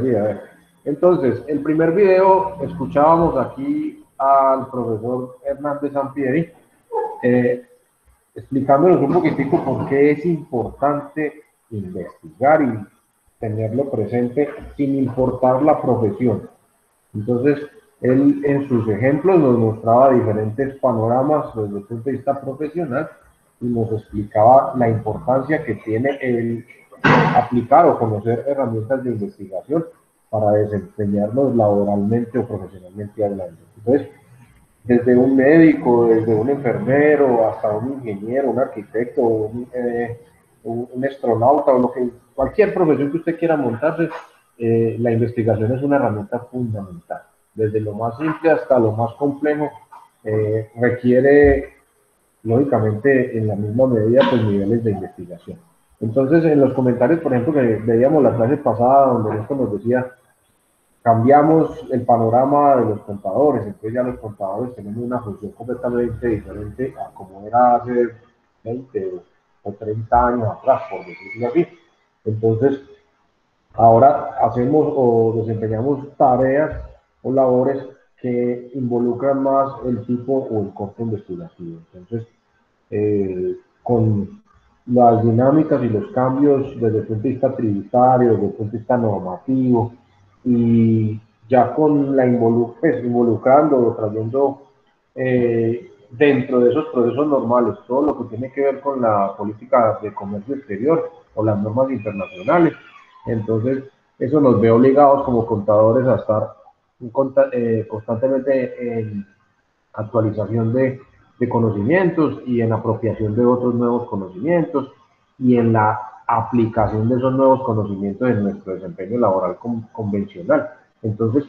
que sí, a ver. Entonces, el primer video escuchábamos aquí al profesor Hernández Sampieri eh, explicándonos un poquitico por qué es importante investigar y tenerlo presente sin importar la profesión. Entonces, él en sus ejemplos nos mostraba diferentes panoramas desde el punto de vista profesional y nos explicaba la importancia que tiene el aplicar o conocer herramientas de investigación para desempeñarnos laboralmente o profesionalmente hablando. Entonces, desde un médico, desde un enfermero, hasta un ingeniero, un arquitecto, un astronauta, o lo que, cualquier profesión que usted quiera montarse, la investigación es una herramienta fundamental. Desde lo más simple hasta lo más complejo, requiere, lógicamente, en la misma medida, pues niveles de investigación. Entonces, en los comentarios, por ejemplo, que veíamos la clase pasada, donde esto nos decía, cambiamos el panorama de los contadores, entonces ya los contadores tenemos una función completamente diferente a como era hace 20 o 30 años atrás, por decirlo así. Entonces, ahora hacemos o desempeñamos tareas o labores que involucran más el tipo o el corte investigativo. Entonces, con las dinámicas y los cambios desde el punto de vista tributario, desde el punto de vista normativo, y ya con la involucrando o trayendo dentro de esos procesos normales todo lo que tiene que ver con la política de comercio exterior o las normas internacionales. Entonces, eso nos ve obligados como contadores a estar constantemente en actualización de conocimientos y en apropiación de otros nuevos conocimientos y en la aplicación de esos nuevos conocimientos en nuestro desempeño laboral convencional. Entonces,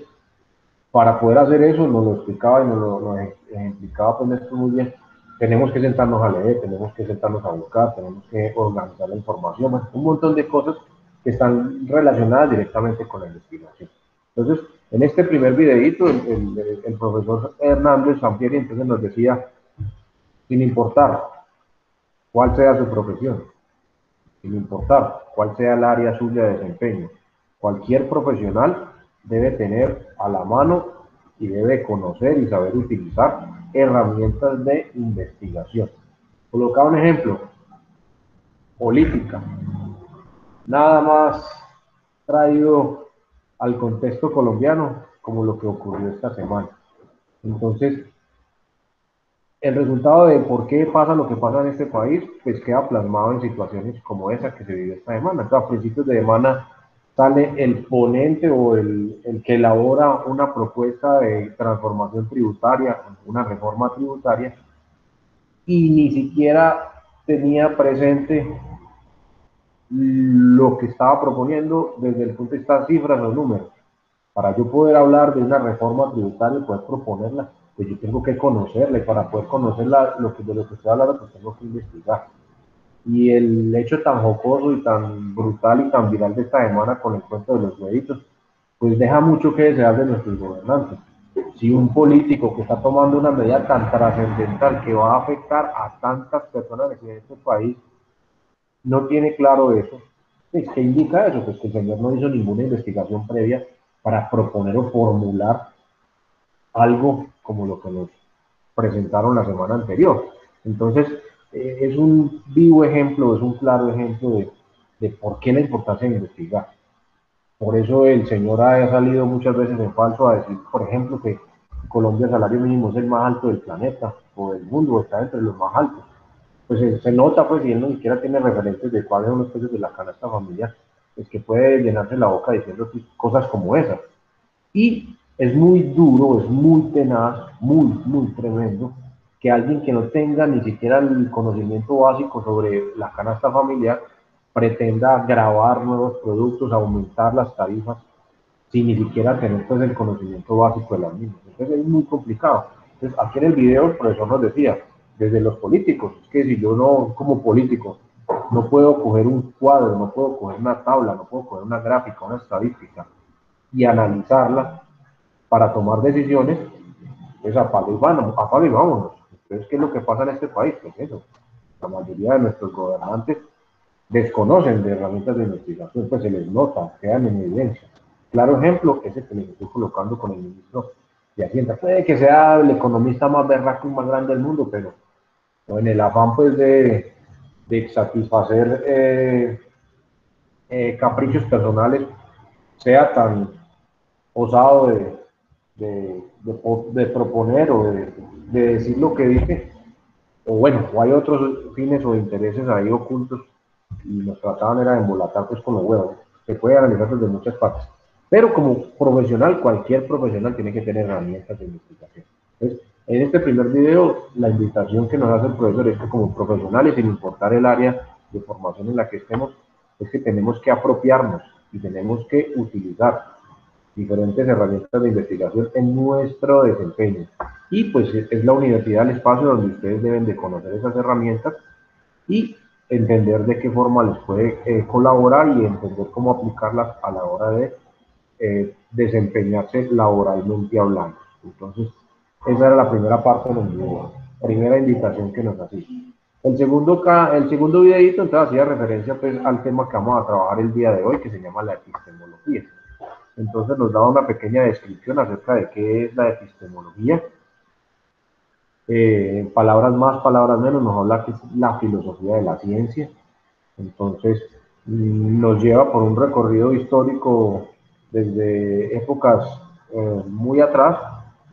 para poder hacer eso, nos lo explicaba y nos ejemplificaba pues esto muy bien, tenemos que sentarnos a leer, tenemos que sentarnos a buscar, tenemos que organizar la información, un montón de cosas que están relacionadas directamente con la investigación. Entonces, en este primer videito, el profesor Hernández Sampieri entonces nos decía, sin importar cuál sea su profesión, sin importar cuál sea el área suya de desempeño, cualquier profesional debe tener a la mano y debe conocer y saber utilizar herramientas de investigación. Colocaba un ejemplo, política, nada más traído al contexto colombiano como lo que ocurrió esta semana. Entonces, el resultado de por qué pasa lo que pasa en este país, pues queda plasmado en situaciones como esa que se vivió esta semana. Entonces, a principios de semana sale el ponente o el que elabora una propuesta de transformación tributaria, una reforma tributaria, y ni siquiera tenía presente lo que estaba proponiendo desde el punto de vista de cifras o números. Para yo poder hablar de una reforma tributaria y poder proponerla, pues yo tengo que conocerla y para poder conocerla, de lo que estoy hablando, pues tengo que investigar. Y el hecho tan jocoso y tan brutal y tan viral de esta semana con el cuento de los huevitos, pues deja mucho que desear de nuestros gobernantes. Si un político que está tomando una medida tan trascendental que va a afectar a tantas personas en este país no tiene claro eso, pues, ¿qué indica eso? Pues que el señor no hizo ninguna investigación previa para proponer o formular algo como lo que nos presentaron la semana anterior. Entonces, es un vivo ejemplo, es un claro ejemplo de por qué la importancia de investigar. Por eso el señor ha salido muchas veces en falso a decir, por ejemplo, que Colombia el salario mínimo es el más alto del planeta o del mundo, o está entre los más altos. Pues se nota, pues, y él no siquiera tiene referentes de cuáles son los precios de la canasta familiar, es que puede llenarse la boca diciendo cosas como esas. Y es muy duro, es muy tenaz, muy tremendo, que alguien que no tenga ni siquiera el conocimiento básico sobre la canasta familiar pretenda grabar nuevos productos, aumentar las tarifas, sin ni siquiera tener pues el conocimiento básico de las mismas. Entonces es muy complicado. Entonces aquí en el video el profesor nos decía, desde los políticos, es que si yo no, como político, no puedo coger un cuadro, no puedo coger una tabla, no puedo coger una gráfica, una estadística y analizarla para tomar decisiones, pues apague y vámonos. Entonces, ¿qué es lo que pasa en este país? Pues eso, la mayoría de nuestros gobernantes desconocen de herramientas de investigación, pues se les nota, quedan en evidencia. Claro ejemplo es el que les estoy colocando con el ministro de Hacienda. Puede que sea el economista más berraco y más grande del mundo, pero no, en el afán pues de satisfacer caprichos personales, sea tan osado de proponer o de decir lo que dice, o bueno, o hay otros fines o intereses ahí ocultos y nos trataban era de embolatar pues con los huevos. Se puede analizar desde muchas partes. Pero como profesional, cualquier profesional tiene que tener herramientas de investigación. Entonces, en este primer video, la invitación que nos hace el profesor es que como profesionales, sin importar el área de formación en la que estemos, es que tenemos que apropiarnos y tenemos que utilizar diferentes herramientas de investigación en nuestro desempeño. Y pues es la universidad el espacio donde ustedes deben de conocer esas herramientas y entender de qué forma les puede colaborar y entender cómo aplicarlas a la hora de desempeñarse laboralmente hablando. Entonces, esa era la primera parte de la primera invitación que nos hacía. El segundo videito entonces hacía referencia pues, al tema que vamos a trabajar el día de hoy, que se llama la epistemología. Entonces nos daba una pequeña descripción acerca de qué es la epistemología. Palabras más, palabras menos, nos habla que es la filosofía de la ciencia. Entonces nos lleva por un recorrido histórico desde épocas muy atrás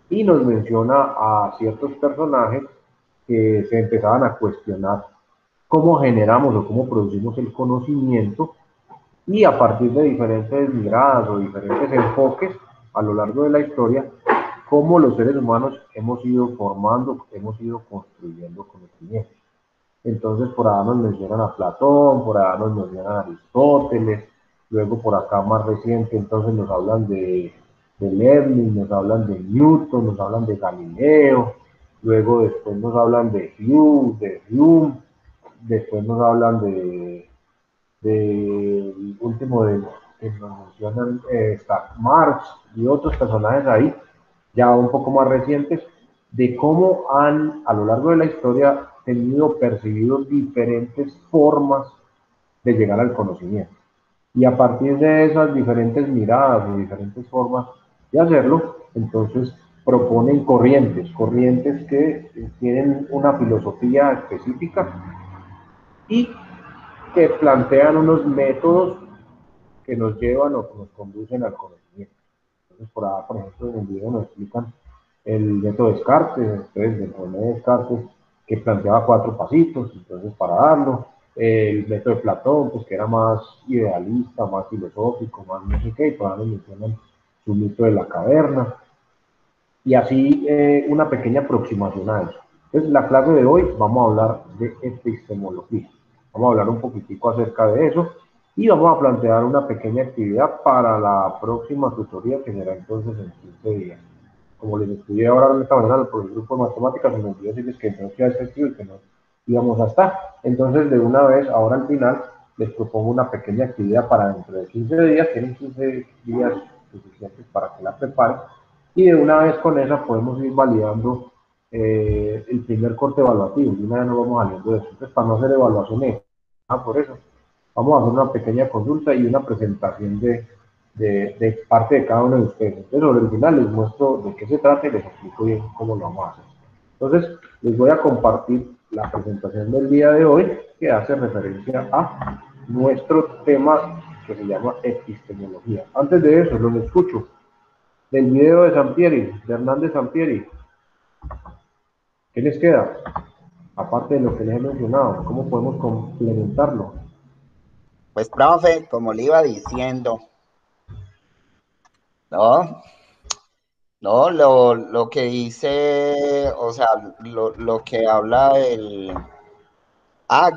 y nos menciona a ciertos personajes que se empezaban a cuestionar cómo generamos o cómo producimos el conocimiento y a partir de diferentes miradas o diferentes enfoques a lo largo de la historia, cómo los seres humanos hemos ido formando, hemos ido construyendo conocimiento. Entonces por allá nos mencionan a Platón, por allá nos mencionan a Aristóteles, luego por acá más reciente entonces nos hablan de Leibniz, nos hablan de Newton, nos hablan de Galileo, luego después nos hablan de Hume, después nos hablan de último de que nos mencionan está Marx y otros personajes ahí, ya un poco más recientes, de cómo han a lo largo de la historia tenido percibidos diferentes formas de llegar al conocimiento. Y a partir de esas diferentes miradas o diferentes formas de hacerlo, entonces proponen corrientes que tienen una filosofía específica y que plantean unos métodos que nos llevan o que nos conducen al conocimiento. Entonces, por ejemplo, en el video nos explican el método Descartes, entonces el método Descartes que planteaba 4 pasitos, entonces para darlo, el método de Platón, pues que era más idealista, más filosófico, más no sé qué, y por ahí nos mencionan su mito de la caverna, y así una pequeña aproximación a eso. Entonces, la clase de hoy vamos a hablar de epistemología. Vamos a hablar un poquitico acerca de eso y vamos a plantear una pequeña actividad para la próxima tutoría que será entonces en 15 días. Como les estudié ahora esta mañana por el grupo de matemáticas, me olvidó decirles que no queda efectivo y que no íbamos a estar. Entonces, de una vez, ahora al final, les propongo una pequeña actividad para dentro de 15 días. Tienen 15 días suficientes para que la preparen y de una vez con esa podemos ir validando el primer corte evaluativo y una vez nos vamos saliendo de eso. Entonces, para no hacer evaluaciones, por eso, vamos a hacer una pequeña consulta y una presentación de parte de cada uno de ustedes. Entonces, sobre el final les muestro de qué se trata y les explico bien cómo lo vamos a hacer. Entonces, les voy a compartir la presentación del día de hoy que hace referencia a nuestro tema que se llama epistemología. Antes de eso, los escucho del video de Sampieri, de Hernández Sampieri. ¿Qué les queda? Aparte de lo que les he mencionado, ¿cómo podemos complementarlo? Pues, profe, como le iba diciendo, ¿no? No, lo que dice, o sea, lo que habla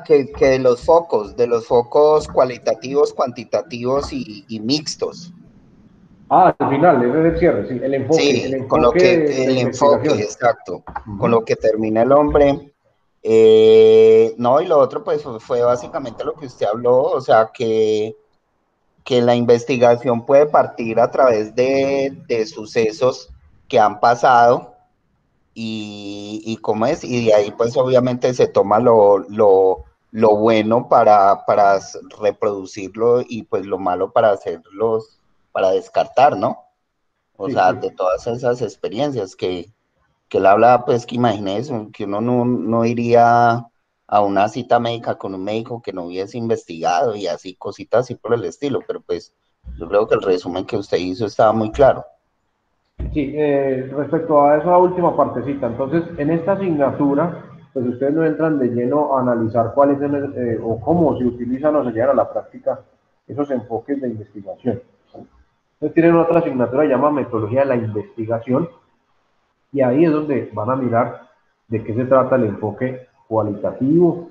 que de los focos cualitativos, cuantitativos y mixtos. Al final, ese es el cierre, sí, el Sí, con lo enfoque que, de el enfoque, investigación. exacto, con Uh-huh. lo que termina el hombre. No, y lo otro, pues, fue básicamente lo que usted habló, o sea, que la investigación puede partir a través de sucesos que han pasado y cómo es, y de ahí pues obviamente se toma lo bueno para reproducirlo y pues lo malo para hacerlos para descartar, ¿no? O Sí, sea, sí. de todas esas experiencias que él habla, pues que imagínese que uno no iría a una cita médica con un médico que no hubiese investigado y así, cositas así por el estilo, pero pues yo creo que el resumen que usted hizo estaba muy claro. Sí, respecto a esa última partecita, entonces en esta asignatura, pues ustedes no entran de lleno a analizar cuáles son o cómo se utilizan o se llevan a la práctica esos enfoques de investigación. Entonces tienen otra asignatura que se llama metodología de la investigación y ahí es donde van a mirar de qué se trata el enfoque cualitativo,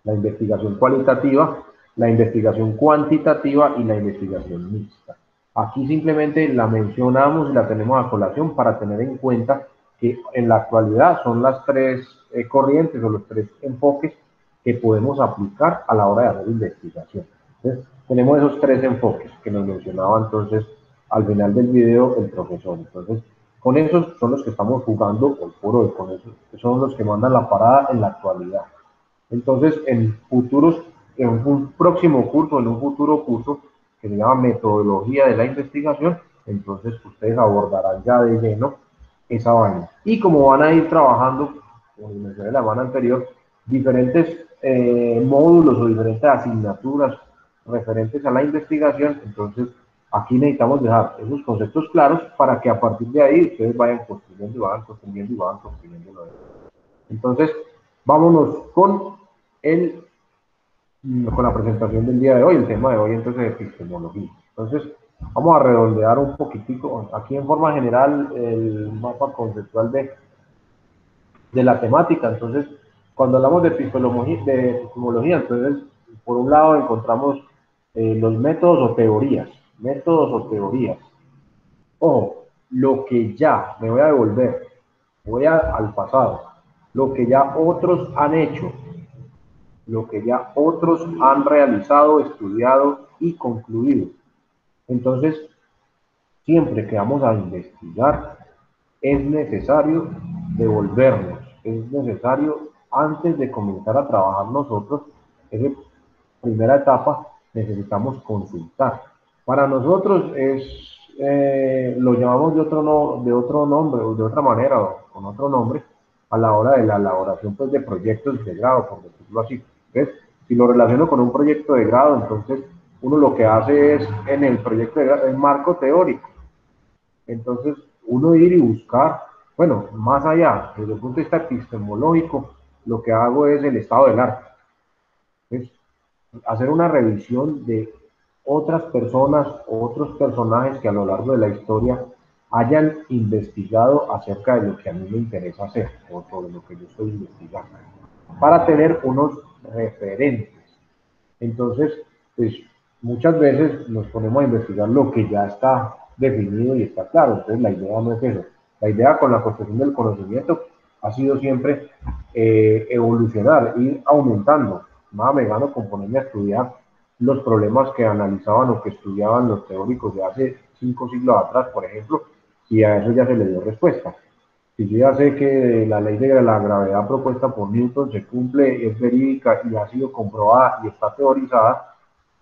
la investigación cualitativa, la investigación cuantitativa y la investigación mixta. Aquí simplemente la mencionamos y la tenemos a colación para tener en cuenta que en la actualidad son las tres corrientes o los tres enfoques que podemos aplicar a la hora de hacer investigación. Entonces, tenemos esos tres enfoques que nos mencionaba entonces al final del video el profesor. Entonces, con esos son los que estamos jugando hoy por hoy, con esos son los que mandan la parada en la actualidad. Entonces, en un próximo curso, en un futuro curso que se llama Metodología de la Investigación, entonces ustedes abordarán ya de lleno esa vaina. Y como van a ir trabajando, como les mencioné la semana anterior, diferentes módulos o diferentes asignaturas referentes a la investigación, entonces aquí necesitamos dejar esos conceptos claros para que a partir de ahí ustedes vayan construyendo y vayan construyendo y vayan construyendo. Entonces, vámonos el, con la presentación del día de hoy, el tema de hoy entonces de epistemología. Entonces, vamos a redondear un poquitico, aquí en forma general, el mapa conceptual de la temática. Entonces, cuando hablamos de epistemología, entonces, por un lado encontramos los métodos o teorías. Ojo, lo que ya, me voy a devolver, al pasado, lo que ya otros han hecho, lo que ya otros han realizado, estudiado y concluido. Entonces, siempre que vamos a investigar, es necesario devolvernos, es necesario, antes de comenzar a trabajar nosotros, esa primera etapa, necesitamos consultar. Para nosotros lo llamamos de otro nombre, o de otra manera, o con otro nombre, a la hora de la elaboración pues, de proyectos de grado, por decirlo así. Entonces, si lo relaciono con un proyecto de grado, entonces uno lo que hace es, en el proyecto de grado, el marco teórico. Entonces, uno ir y buscar, bueno, más allá, desde el punto de vista epistemológico, lo que hago es el estado del arte. Es hacer una revisión de otras personas, otros personajes que a lo largo de la historia hayan investigado acerca de lo que a mí me interesa hacer o sobre lo que yo estoy investigando, para tener unos referentes. Entonces, pues muchas veces nos ponemos a investigar lo que ya está definido y está claro. Entonces, la idea no es eso. La idea con la construcción del conocimiento ha sido siempre evolucionar, ir aumentando. Nada me gano con ponerme a estudiar los problemas que analizaban o que estudiaban los teóricos de hace 5 siglos atrás, por ejemplo, y a eso ya se le dio respuesta. Si yo ya sé que la ley de la gravedad propuesta por Newton se cumple, es verídica y ha sido comprobada y está teorizada,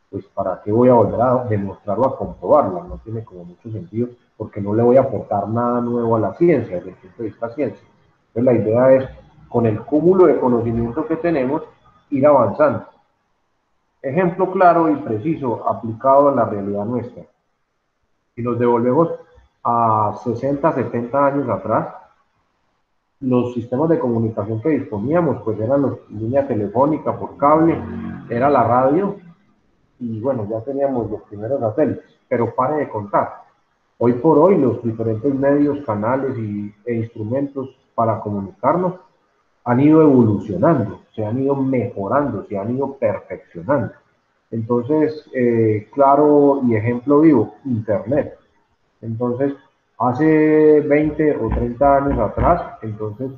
pues ¿para qué voy a volver a demostrarlo, a comprobarla? No tiene como mucho sentido porque no le voy a aportar nada nuevo a la ciencia, desde el punto de vista ciencia. Entonces la idea es, con el cúmulo de conocimiento que tenemos, ir avanzando. Ejemplo claro y preciso aplicado a la realidad nuestra. Si nos devolvemos a 60, 70 años atrás, los sistemas de comunicación que disponíamos, pues eran la línea telefónica por cable, era la radio, y bueno, ya teníamos los primeros satélites, pero pare de contar. Hoy por hoy los diferentes medios, canales e instrumentos para comunicarnos han ido evolucionando, se han ido mejorando, se han ido perfeccionando. Entonces, claro y ejemplo vivo, Internet. Entonces, hace 20 o 30 años atrás, entonces,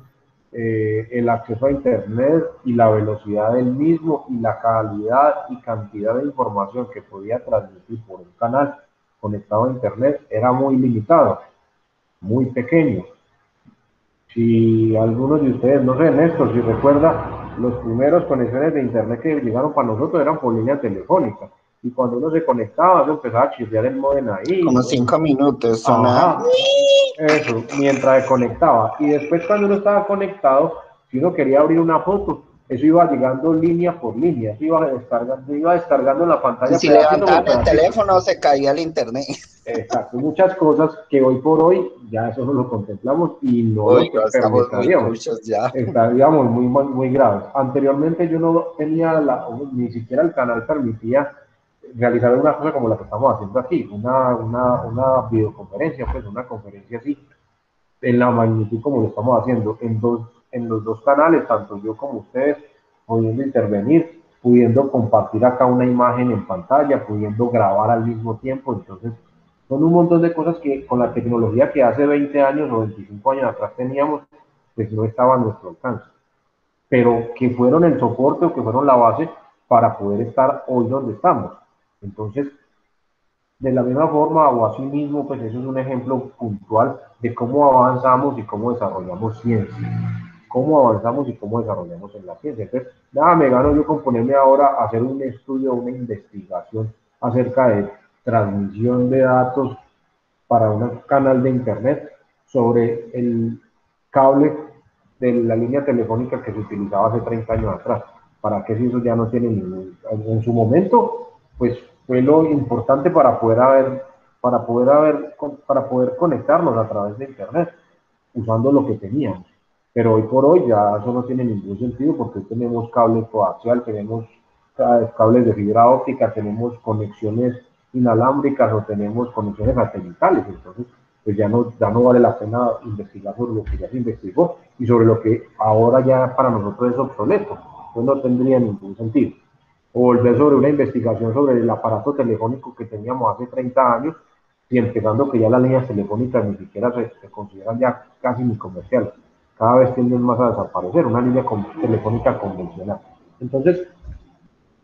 el acceso a Internet y la velocidad del mismo y la calidad y cantidad de información que podía transmitir por un canal conectado a Internet era muy limitado, muy pequeño. Si algunos de ustedes, no sé, Néstor, si recuerda, los primeros conexiones de Internet que llegaron para nosotros eran por línea telefónica. y cuando uno se conectaba, eso empezaba a chirriar el modem ahí, Como ¿no? 5 minutos, sonaba. Ajá, eso, mientras se conectaba. Y después cuando uno estaba conectado, si uno quería abrir una foto, eso iba llegando línea por línea, eso iba descargando en la Y pantalla si pedacito por levantaban el pedacito. teléfono, se caía el internet. Exacto, muchas cosas que hoy por hoy ya eso no lo contemplamos y no Uy, lo no, estamos muy permitiríamos. cuchos ya. Estaríamos muy graves. Anteriormente yo no tenía ni siquiera el canal permitía realizar una cosa como la que estamos haciendo aquí, una videoconferencia, pues una conferencia así, en la magnitud como lo estamos haciendo, en los dos canales, tanto yo como ustedes, pudiendo intervenir, pudiendo compartir acá una imagen en pantalla, pudiendo grabar al mismo tiempo. Entonces, son un montón de cosas que con la tecnología que hace 20 años o 25 años atrás teníamos, pues no estaba a nuestro alcance, pero que fueron el soporte o que fueron la base para poder estar hoy donde estamos. Entonces, de la misma forma o así mismo, pues eso es un ejemplo puntual de cómo avanzamos y cómo desarrollamos ciencia. Cómo avanzamos y cómo desarrollamos en la ciencia. Entonces, nada, me gano yo con ponerme ahora a hacer un estudio, una investigación acerca de transmisión de datos para un canal de internet sobre el cable de la línea telefónica que se utilizaba hace 30 años atrás. ¿Para qué si eso ya no tiene ningún... En su momento, pues fue lo importante para poder conectarnos a través de internet, usando lo que teníamos. Pero hoy por hoy ya eso no tiene ningún sentido porque hoy tenemos cable coaxial, tenemos cables de fibra óptica, tenemos conexiones inalámbricas o tenemos conexiones satelitales. Entonces, pues ya no vale la pena investigar sobre lo que ya se investigó y sobre lo que ahora ya para nosotros es obsoleto. Pues no tendría ningún sentido. O volver sobre una investigación sobre el aparato telefónico que teníamos hace 30 años y empezando que ya las líneas telefónicas ni siquiera se consideran ya casi ni comerciales. Cada vez tienden más a desaparecer, una línea telefónica convencional. Entonces,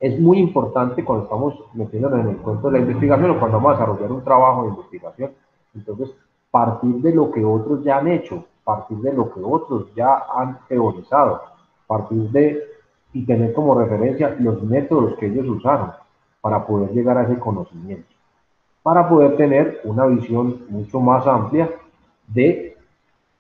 es muy importante cuando estamos metiéndonos en el cuento de la investigación o cuando vamos a desarrollar un trabajo de investigación. Entonces, partir de lo que otros ya han hecho, partir de lo que otros ya han teorizado, partir de y tener como referencia los métodos que ellos usaron para poder llegar a ese conocimiento, para poder tener una visión mucho más amplia de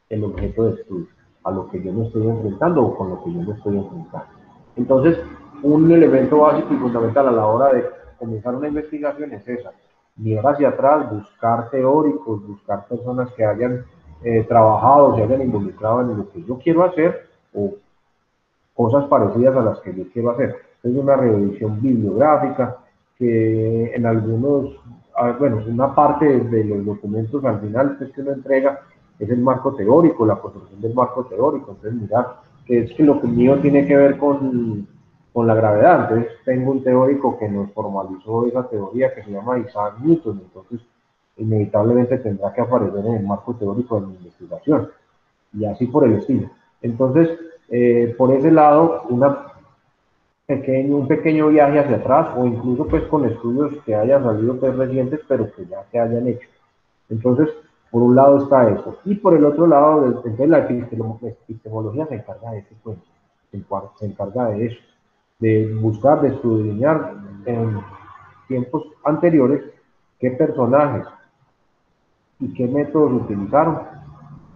el objeto de estudio, a lo que yo me estoy enfrentando o con lo que yo me estoy enfrentando. Entonces, un elemento básico y fundamental a la hora de comenzar una investigación es esa, mirar hacia atrás, buscar teóricos, buscar personas que hayan trabajado, se hayan involucrado en lo que yo quiero hacer o cosas parecidas a las que yo quiero hacer. Es una revisión bibliográfica que en algunos, bueno, una parte de los documentos al final pues, que uno entrega es el marco teórico, la construcción del marco teórico. Entonces, mirar que es que lo que mío tiene que ver con la gravedad. Entonces, tengo un teórico que nos formalizó esa teoría que se llama Isaac Newton. Entonces, inevitablemente tendrá que aparecer en el marco teórico de mi investigación y así por el estilo. Entonces, por ese lado, un pequeño viaje hacia atrás o incluso pues con estudios que hayan salido pues recientes pero que ya se hayan hecho. Entonces, por un lado está eso. Y por el otro lado, entonces la epistemología se encarga de ese cuento, se encarga de eso, de buscar, de escudriñar en tiempos anteriores qué personajes y qué métodos utilizaron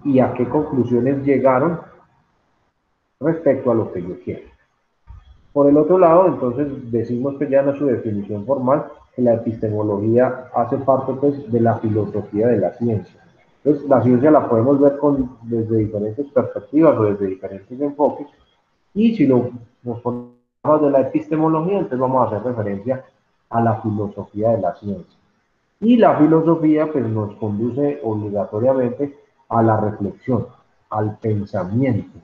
y a qué conclusiones llegaron respecto a lo que yo quiero. Por el otro lado, entonces decimos que ya en su definición formal que la epistemología hace parte pues, de la filosofía de la ciencia. Entonces, la ciencia la podemos ver desde diferentes perspectivas o desde diferentes enfoques y si nos ponemos de la epistemología, entonces vamos a hacer referencia a la filosofía de la ciencia. Y la filosofía pues, nos conduce obligatoriamente a la reflexión, al pensamiento,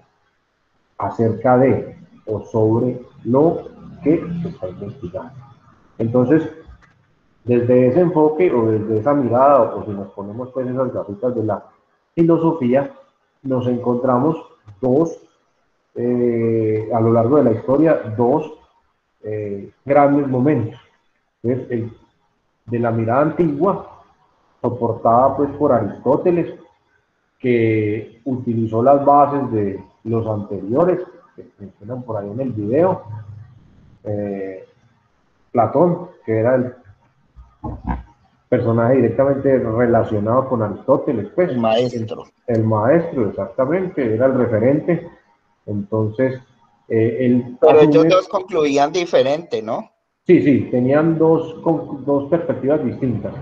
acerca de o sobre lo que se está investigando. Entonces, desde ese enfoque o desde esa mirada, o si nos ponemos pues esas gafitas de la filosofía, nos encontramos a lo largo de la historia, dos grandes momentos. Entonces, de la mirada antigua, soportada pues por Aristóteles, que utilizó las bases de los anteriores, que mencionan por ahí en el video, eh, Platón, que era el personaje directamente relacionado con Aristóteles, pues, El maestro. el maestro, exactamente, era el referente. Entonces, él Pero ellos asume, dos concluían diferente, ¿no? sí, sí, tenían dos perspectivas distintas,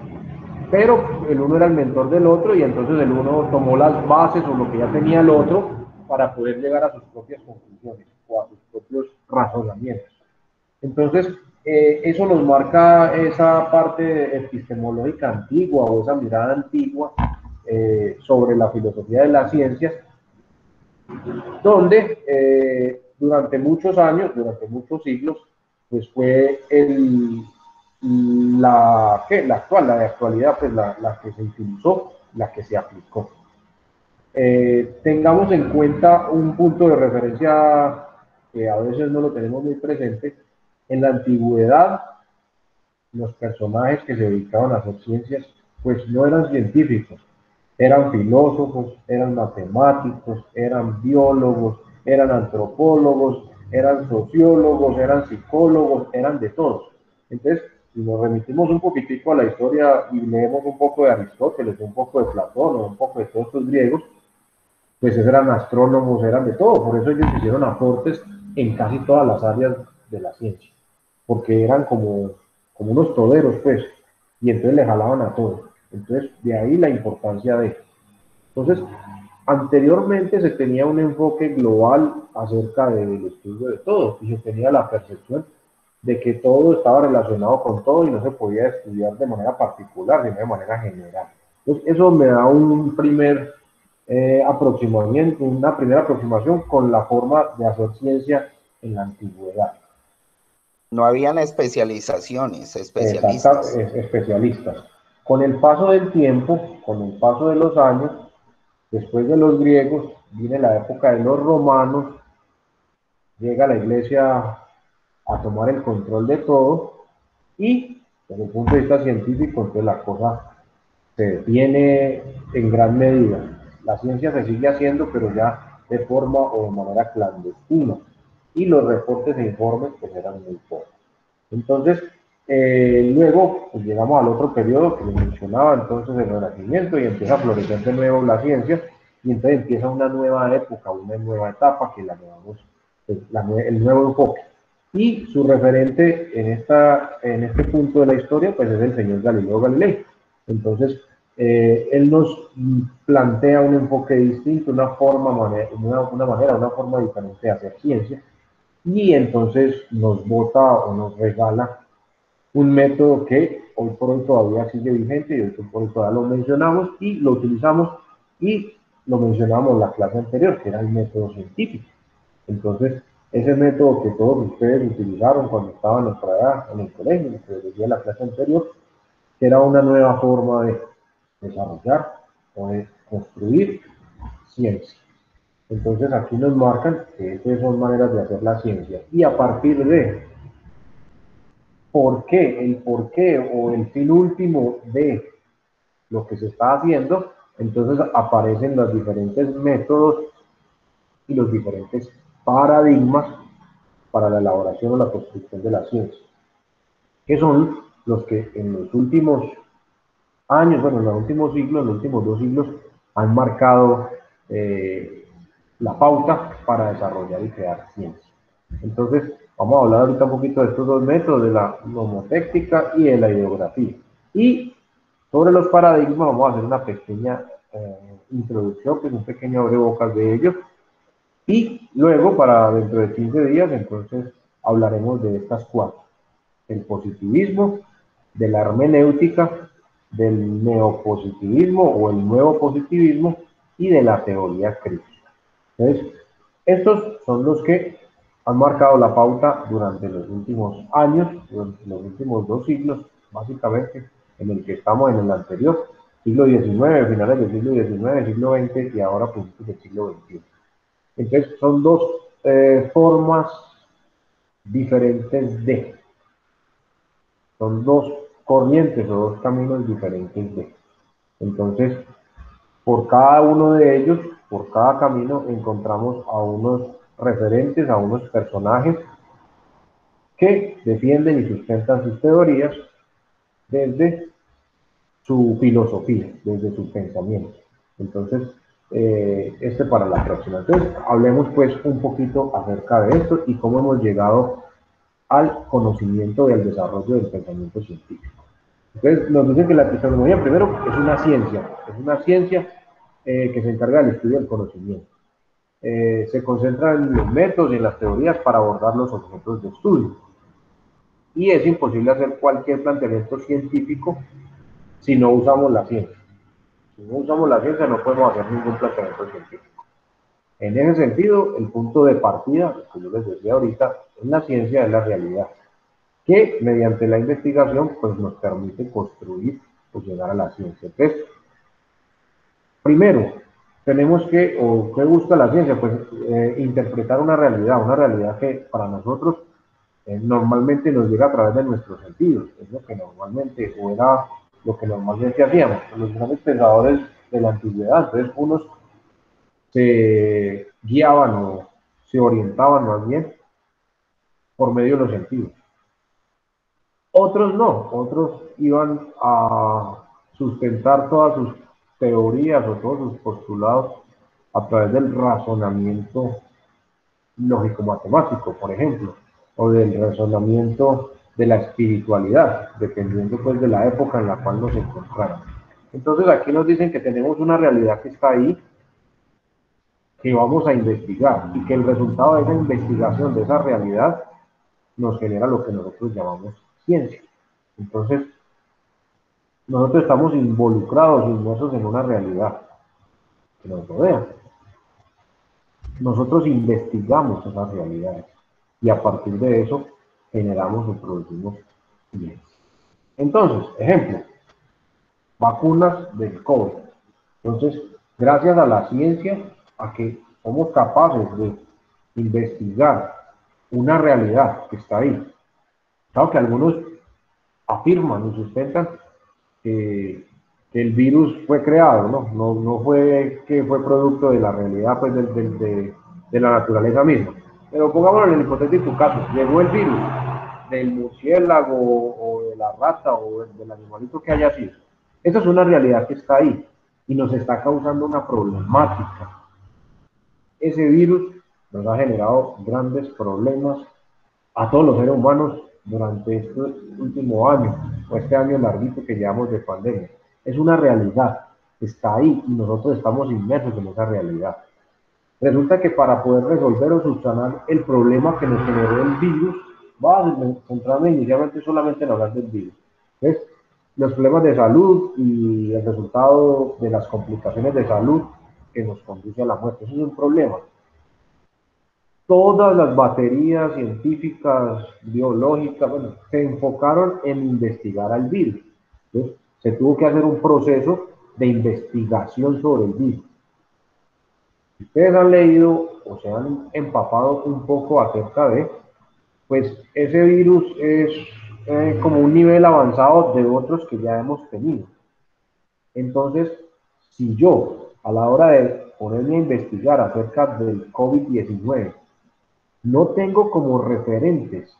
pero el uno era el mentor del otro y entonces el uno tomó las bases o lo que ya tenía el otro para poder llegar a sus propias conclusiones o a sus propios razonamientos. Entonces, eso nos marca esa parte epistemológica antigua o esa mirada antigua sobre la filosofía de las ciencias, donde durante muchos años, durante muchos siglos, pues fue la de actualidad, pues la que se utilizó, la que se aplicó. Tengamos en cuenta un punto de referencia que a veces no lo tenemos muy presente. En la antigüedad, los personajes que se dedicaban a hacer ciencias, pues no eran científicos, eran filósofos, eran matemáticos, eran biólogos, eran antropólogos, eran sociólogos, eran psicólogos, eran de todos. Entonces, si nos remitimos un poquitico a la historia y leemos un poco de Aristóteles, un poco de Platón o un poco de todos estos griegos, pues eran astrónomos, eran de todo, por eso ellos hicieron aportes en casi todas las áreas de la ciencia, porque eran como unos toderos, pues, y entonces le jalaban a todo. Entonces, de ahí la importancia de. Entonces, anteriormente se tenía un enfoque global acerca del estudio de todo, y se tenía la percepción de que todo estaba relacionado con todo y no se podía estudiar de manera particular, sino de manera general. Entonces, eso me da un primer aproximamiento, una primera aproximación con la forma de hacer ciencia en la antigüedad. No habían especializaciones, especialistas. Especialistas. Con el paso del tiempo, con el paso de los años, después de los griegos, viene la época de los romanos, llega la iglesia a tomar el control de todo y desde el punto de vista científico, entonces la cosa se detiene en gran medida. La ciencia se sigue haciendo, pero ya de forma o de manera clandestina. Y los reportes e informes pues eran muy pocos. Entonces, luego pues, llegamos al otro periodo que les mencionaba, entonces el Renacimiento, y empieza a florecer de nuevo la ciencia, y entonces empieza una nueva época, una nueva etapa que la llamamos pues, el nuevo enfoque. Y su referente en este punto de la historia pues es el señor Galileo Galilei. Entonces, él nos plantea un enfoque distinto, una forma diferente de hacer ciencia, y entonces nos bota o nos regala un método que hoy por hoy todavía sigue vigente y hoy por hoy todavía lo mencionamos y lo utilizamos y lo mencionamos en la clase anterior, que era el método científico. Entonces, ese método que todos ustedes utilizaron cuando estaban por allá en el colegio, lo que les decía en la clase anterior, que era una nueva forma de desarrollar o de construir ciencia. Entonces aquí nos marcan que esas son maneras de hacer la ciencia. Y a partir de por qué o el fin último de lo que se está haciendo, entonces aparecen los diferentes métodos y los diferentes paradigmas para la elaboración o la construcción de la ciencia, que son los que en los últimos años, bueno, en los últimos siglos, en los últimos 2 siglos, han marcado la pauta para desarrollar y crear ciencia. Entonces, vamos a hablar ahorita un poquito de estos dos métodos, de la nomotéctica y de la ideografía. Y sobre los paradigmas vamos a hacer una pequeña introducción, que es un pequeño abrebocas de ellos. Y luego, para dentro de 15 días, entonces hablaremos de estas cuatro: el positivismo, de la hermenéutica, del neopositivismo o el nuevo positivismo y de la teoría crítica. Entonces, estos son los que han marcado la pauta durante los últimos años, durante los últimos 2 siglos, básicamente, en el que estamos en el anterior, siglo XIX, finales del siglo XIX, siglo XX y ahora principios del siglo XXI. Entonces, son dos formas diferentes son dos corrientes o dos caminos diferentes de. Entonces, por cada uno de ellos, por cada camino, encontramos a unos referentes, a unos personajes que defienden y sustentan sus teorías desde su filosofía, desde su pensamiento. Entonces, para la próxima. Entonces, hablemos pues un poquito acerca de esto y cómo hemos llegado al conocimiento y al desarrollo del pensamiento científico. Entonces, nos dicen que la epistemología, primero, es una ciencia que se encarga del estudio del conocimiento. Se concentra en los métodos y en las teorías para abordar los objetos de estudio. Y es imposible hacer cualquier planteamiento científico si no usamos la ciencia. Si no usamos la ciencia, no podemos hacer ningún planteamiento científico. En ese sentido, el punto de partida, que yo les decía ahorita, en la ciencia es la realidad, que mediante la investigación pues, nos permite construir o llegar a la ciencia. Entonces, primero, tenemos que, o ¿qué busca la ciencia? Pues interpretar una realidad que para nosotros normalmente nos llega a través de nuestros sentidos, es lo que normalmente, o era lo que normalmente hacíamos. Los grandes pensadores de la antigüedad, entonces unos se guiaban o se orientaban más bien por medio de los sentidos. Otros no, otros iban a sustentar todas sus teorías o todos sus postulados a través del razonamiento lógico-matemático, por ejemplo, o del razonamiento de la espiritualidad, dependiendo pues de la época en la cual nos encontramos. Entonces aquí nos dicen que tenemos una realidad que está ahí, que vamos a investigar y que el resultado de esa investigación, de esa realidad, nos genera lo que nosotros llamamos ciencia. Entonces, nosotros estamos involucrados, inmersos en una realidad que nos rodea. Nosotros investigamos esas realidades y a partir de eso generamos o producimos bienes. Entonces, ejemplo, vacunas del COVID. Entonces, gracias a la ciencia, a que somos capaces de investigar una realidad que está ahí. Claro que algunos afirman y sustentan que el virus fue creado, ¿no? No fue que fue producto de la realidad, pues, de la naturaleza misma. Pero pongámoslo en el hipotético caso, llegó el virus del murciélago o de la rata o del animalito que haya sido. Esa es una realidad que está ahí y nos está causando una problemática. Ese virus nos ha generado grandes problemas a todos los seres humanos durante este último año, o este año larguito que llevamos de pandemia. Es una realidad, está ahí y nosotros estamos inmersos en esa realidad. Resulta que para poder resolver o subsanar el problema que nos generó el virus, va a centrarme inicialmente solamente en hablar del virus. ¿Ves? Los problemas de salud y el resultado de las complicaciones de salud que nos conduce a la muerte. Eso es un problema. Todas las baterías científicas, biológicas, bueno, se enfocaron en investigar al virus. Entonces, se tuvo que hacer un proceso de investigación sobre el virus. Si ustedes han leído o se han empapado un poco acerca de, pues ese virus es como un nivel avanzado de otros que ya hemos tenido. Entonces, si yo, a la hora de ponerme a investigar acerca del COVID-19, no tengo como referentes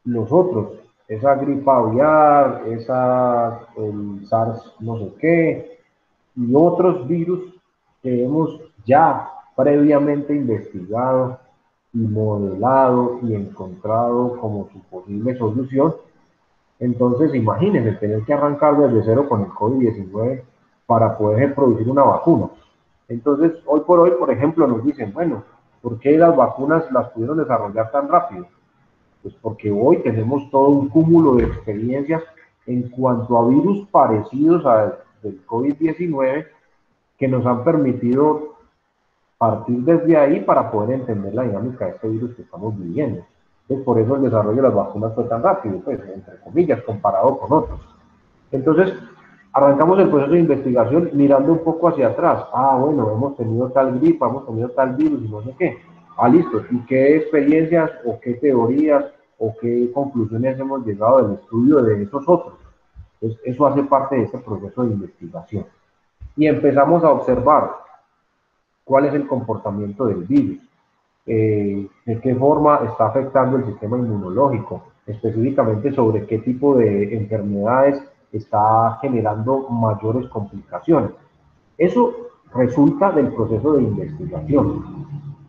los otros, esa gripa aviar, el SARS no sé qué, y otros virus que hemos ya previamente investigado y modelado y encontrado como su posible solución. Entonces, imagínense tener que arrancar desde cero con el COVID-19 para poder producir una vacuna. Entonces, hoy por hoy, por ejemplo, nos dicen, bueno, ¿por qué las vacunas las pudieron desarrollar tan rápido? Pues porque hoy tenemos todo un cúmulo de experiencias en cuanto a virus parecidos al del COVID-19 que nos han permitido partir desde ahí para poder entender la dinámica de este virus que estamos viviendo. Entonces, por eso el desarrollo de las vacunas fue tan rápido, pues, entre comillas, comparado con otros. Entonces, arrancamos el proceso de investigación mirando un poco hacia atrás. Ah, bueno, hemos tenido tal gripa, hemos tenido tal virus y no sé qué. Ah, listo. ¿Y qué experiencias o qué teorías o qué conclusiones hemos llegado del estudio de esos otros? Entonces, eso hace parte de ese proceso de investigación. Y empezamos a observar cuál es el comportamiento del virus. de qué forma está afectando el sistema inmunológico, específicamente sobre qué tipo de enfermedades está generando mayores complicaciones. Eso resulta del proceso de investigación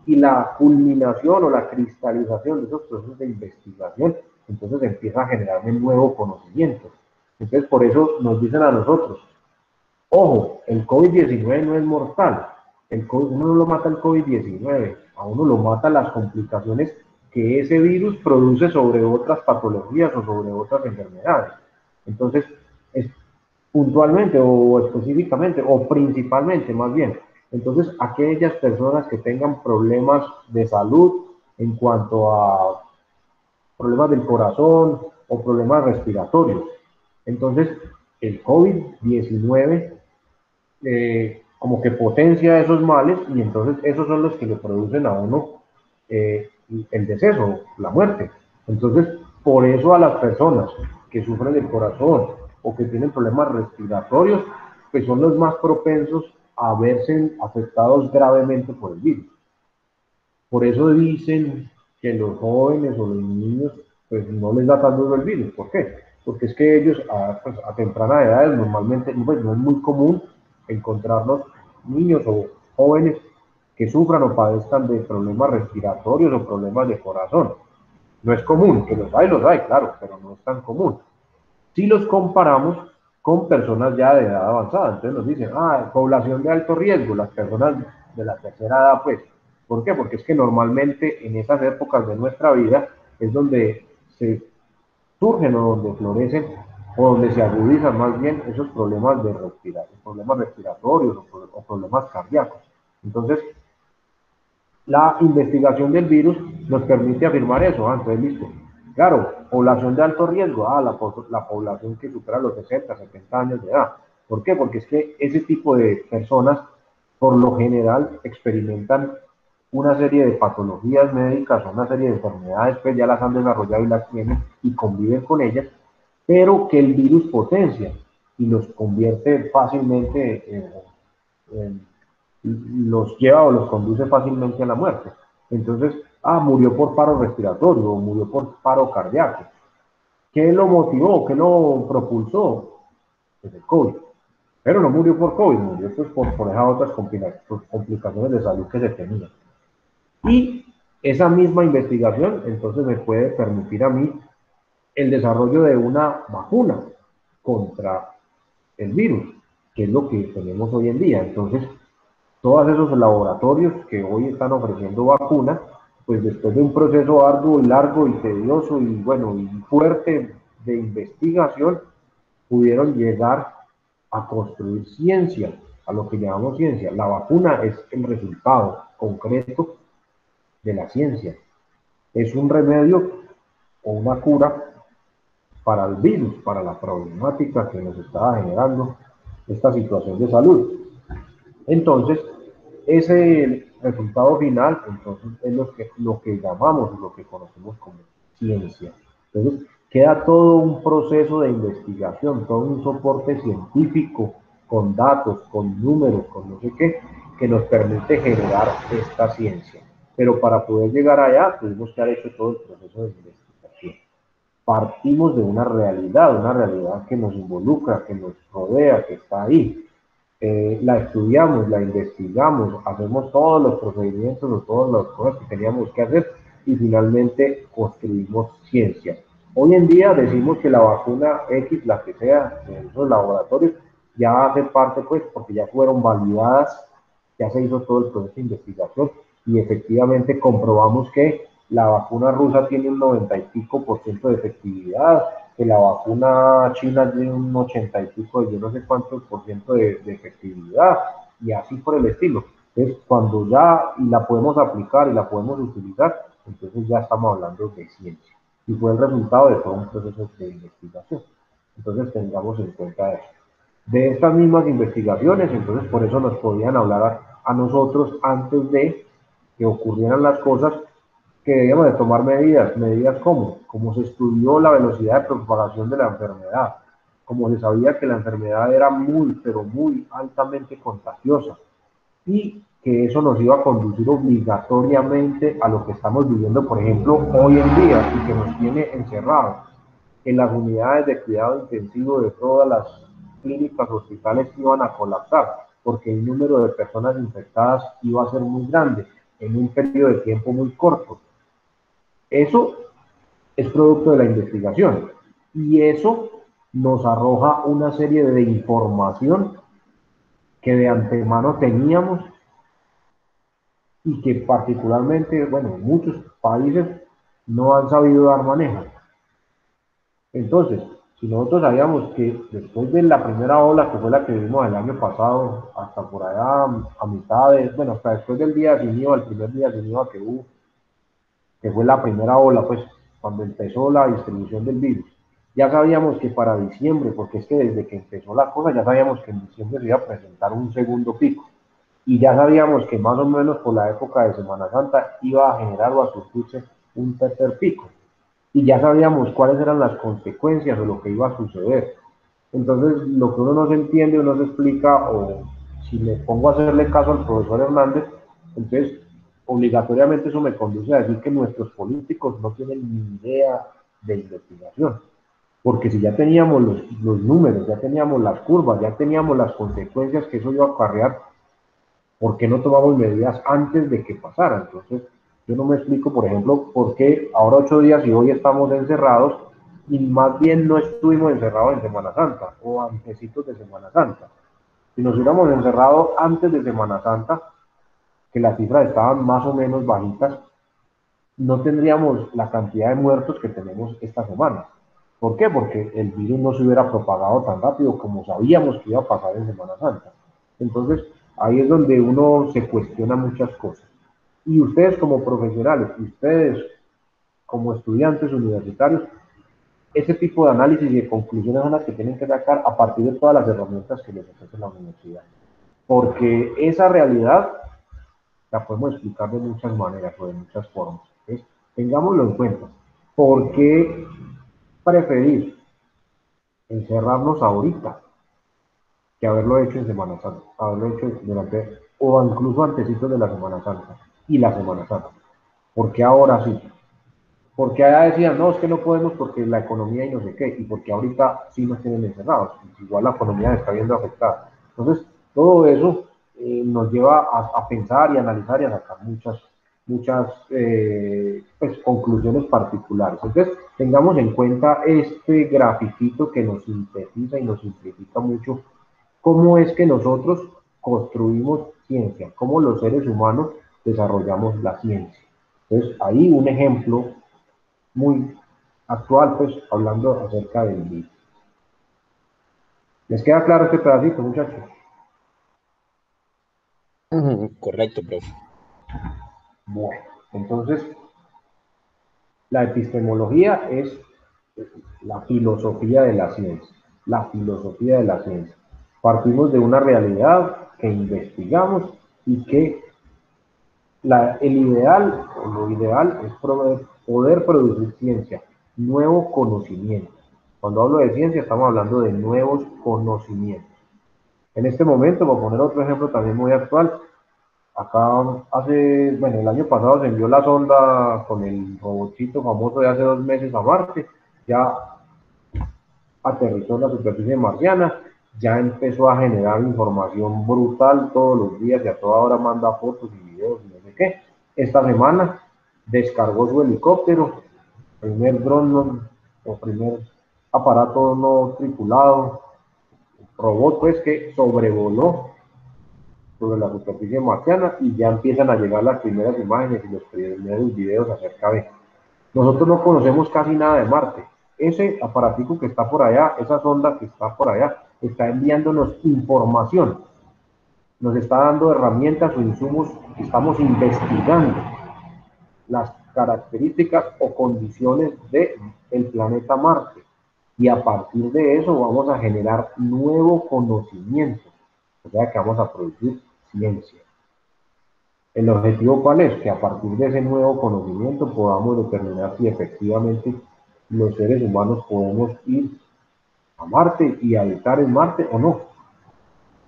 y la culminación o la cristalización de esos procesos de investigación, entonces empieza a generar un nuevo conocimiento. Entonces, por eso nos dicen a nosotros, ojo, el COVID-19 no es mortal, uno no lo mata el COVID-19, a uno lo mata las complicaciones que ese virus produce sobre otras patologías o sobre otras enfermedades. Entonces, es puntualmente o específicamente o principalmente más bien. Entonces, aquellas personas que tengan problemas de salud en cuanto a problemas del corazón o problemas respiratorios. Entonces, el COVID-19 como que potencia esos males y entonces esos son los que le producen a uno el deceso, la muerte. Entonces, por eso a las personas que sufren del corazón o que tienen problemas respiratorios, pues son los más propensos a verse afectados gravemente por el virus. Por eso dicen que los jóvenes o los niños, pues no les da tan duro el virus. ¿Por qué? Porque es que ellos pues, a temprana edad normalmente pues, no es muy común encontrarlos niños o jóvenes que sufran o padezcan de problemas respiratorios o problemas de corazón. No es común, que los hay, claro, pero no es tan común. Si los comparamos con personas ya de edad avanzada, entonces nos dicen, población de alto riesgo, las personas de la tercera edad, pues, ¿por qué? Porque es que normalmente en esas épocas de nuestra vida es donde se surgen o donde florecen o donde se agudizan más bien esos problemas de respiración, problemas respiratorios o problemas cardíacos. Entonces, la investigación del virus nos permite afirmar eso. Entonces, listo. Claro, población de alto riesgo, la población que supera los 60, 70 años de edad. ¿Por qué? Porque es que ese tipo de personas, por lo general, experimentan una serie de patologías médicas, una serie de enfermedades, pues ya las han desarrollado y las tienen y conviven con ellas, pero que el virus potencia y los convierte fácilmente en los lleva o los conduce fácilmente a la muerte. Entonces, murió por paro respiratorio o murió por paro cardíaco. ¿Qué lo motivó? ¿Qué lo propulsó? Pues el COVID. Pero no murió por COVID, murió pues por esas otras complicaciones de salud que se tenían. Y esa misma investigación entonces me puede permitir a mí el desarrollo de una vacuna contra el virus, que es lo que tenemos hoy en día. Entonces, todos esos laboratorios que hoy están ofreciendo vacunas, pues después de un proceso arduo y largo y tedioso y bueno y fuerte de investigación, pudieron llegar a construir ciencia, a lo que llamamos ciencia. La vacuna es el resultado concreto de la ciencia. Es un remedio o una cura para el virus, para la problemática que nos estaba generando esta situación de salud. Entonces, ese resultado final, entonces, es lo que llamamos, lo que conocemos como ciencia. Entonces, queda todo un proceso de investigación, todo un soporte científico con datos, con números, con no sé qué, que nos permite generar esta ciencia. Pero para poder llegar allá, tuvimos que haber hecho todo el proceso de investigación. Partimos de una realidad que nos involucra, que nos rodea, que está ahí, la estudiamos, la investigamos, hacemos todos los procedimientos o todas las cosas que teníamos que hacer y finalmente construimos ciencia. Hoy en día decimos que la vacuna X, la que sea, de esos laboratorios, ya hace parte, pues, porque ya fueron validadas, ya se hizo todo el proceso de investigación y efectivamente comprobamos que la vacuna rusa tiene un 90 y pico por ciento de efectividad, que la vacuna china tiene un 80 y pico de yo no sé cuántos por ciento de efectividad y así por el estilo. Entonces, cuando ya la podemos aplicar y la podemos utilizar, entonces ya estamos hablando de ciencia. Y fue el resultado de todo un proceso de investigación. Entonces, tengamos en cuenta eso. De estas mismas investigaciones, entonces por eso nos podían hablar a nosotros antes de que ocurrieran las cosas, que debíamos de tomar medidas como se estudió la velocidad de propagación de la enfermedad, como se sabía que la enfermedad era muy, pero muy altamente contagiosa y que eso nos iba a conducir obligatoriamente a lo que estamos viviendo, por ejemplo, hoy en día, y que nos tiene encerrados en las unidades de cuidado intensivo de todas las clínicas, hospitales iban a colapsar, porque el número de personas infectadas iba a ser muy grande en un periodo de tiempo muy corto. Eso es producto de la investigación y eso nos arroja una serie de información que de antemano teníamos y que particularmente, bueno, muchos países no han sabido dar manejo. Entonces, si nosotros sabíamos que después de la primera ola, que fue la que vimos el año pasado, hasta por allá a mitades, bueno, hasta después del día de Sin el primer día de Sin que hubo, que fue la primera ola, pues cuando empezó la distribución del virus, ya sabíamos que para diciembre, porque es que desde que empezó la cosa, ya sabíamos que en diciembre se iba a presentar un segundo pico. Y ya sabíamos que más o menos por la época de Semana Santa iba a generar o a surgirse un tercer pico. Y ya sabíamos cuáles eran las consecuencias de lo que iba a suceder. Entonces, lo que uno no se entiende o no se explica, o si me pongo a hacerle caso al profesor Hernández, entonces obligatoriamente eso me conduce a decir que nuestros políticos no tienen ni idea de investigación. Porque si ya teníamos los números, ya teníamos las curvas, ya teníamos las consecuencias que eso iba a acarrear, ¿por qué no tomamos medidas antes de que pasara? Entonces, yo no me explico, por ejemplo, por qué ahora 8 días y hoy estamos encerrados y más bien no estuvimos encerrados en Semana Santa o antecitos de Semana Santa. Si nos hubiéramos encerrado antes de Semana Santa, que las cifras estaban más o menos bajitas, no tendríamos la cantidad de muertos que tenemos esta semana. ¿Por qué? Porque el virus no se hubiera propagado tan rápido como sabíamos que iba a pasar en Semana Santa. Entonces, ahí es donde uno se cuestiona muchas cosas. Y ustedes como profesionales, y ustedes como estudiantes universitarios, ese tipo de análisis y de conclusiones son las que tienen que sacar a partir de todas las herramientas que les ofrece la universidad. Porque esa realidad la podemos explicar de muchas maneras o de muchas formas. Entonces, tengámoslo en cuenta. ¿Por qué preferir encerrarnos ahorita que haberlo hecho en Semana Santa? Haberlo hecho durante, o incluso antecitos de la Semana Santa y la Semana Santa. ¿Por qué ahora sí? Porque allá decían, no, es que no podemos porque la economía y no sé qué, y porque ahorita sí nos tienen encerrados, igual la economía está viendo afectada. Entonces, todo eso nos lleva a pensar y analizar y a sacar muchas pues, conclusiones particulares. Entonces, tengamos en cuenta este grafiquito que nos sintetiza y nos simplifica mucho cómo es que nosotros construimos ciencia, cómo los seres humanos desarrollamos la ciencia. Entonces, ahí un ejemplo muy actual, pues, hablando acerca del virus. ¿Les queda claro este pedacito, muchachos? Correcto, profe. Bueno, entonces, la epistemología es la filosofía de la ciencia, la filosofía de la ciencia. Partimos de una realidad que investigamos y que el ideal, o lo ideal es poder producir ciencia, nuevo conocimiento. Cuando hablo de ciencia estamos hablando de nuevos conocimientos. En este momento, por poner otro ejemplo también muy actual, acá bueno, el año pasado se envió la sonda con el robotcito famoso de hace 2 meses a Marte, ya aterrizó en la superficie marciana, ya empezó a generar información brutal todos los días y a toda hora manda fotos y videos y no sé qué. Esta semana descargó su helicóptero, primer dron o primer aparato no tripulado, robot pues que sobrevoló sobre la superficie marciana y ya empiezan a llegar las primeras imágenes y los primeros videos acerca de. Nosotros no conocemos casi nada de Marte. Ese aparatico que está por allá, esa sonda que está por allá, está enviándonos información, nos está dando herramientas o insumos que estamos investigando las características o condiciones del planeta Marte. Y a partir de eso vamos a generar nuevo conocimiento, o sea que vamos a producir ciencia. ¿El objetivo cuál es? Que a partir de ese nuevo conocimiento podamos determinar si efectivamente los seres humanos podemos ir a Marte y habitar en Marte o no.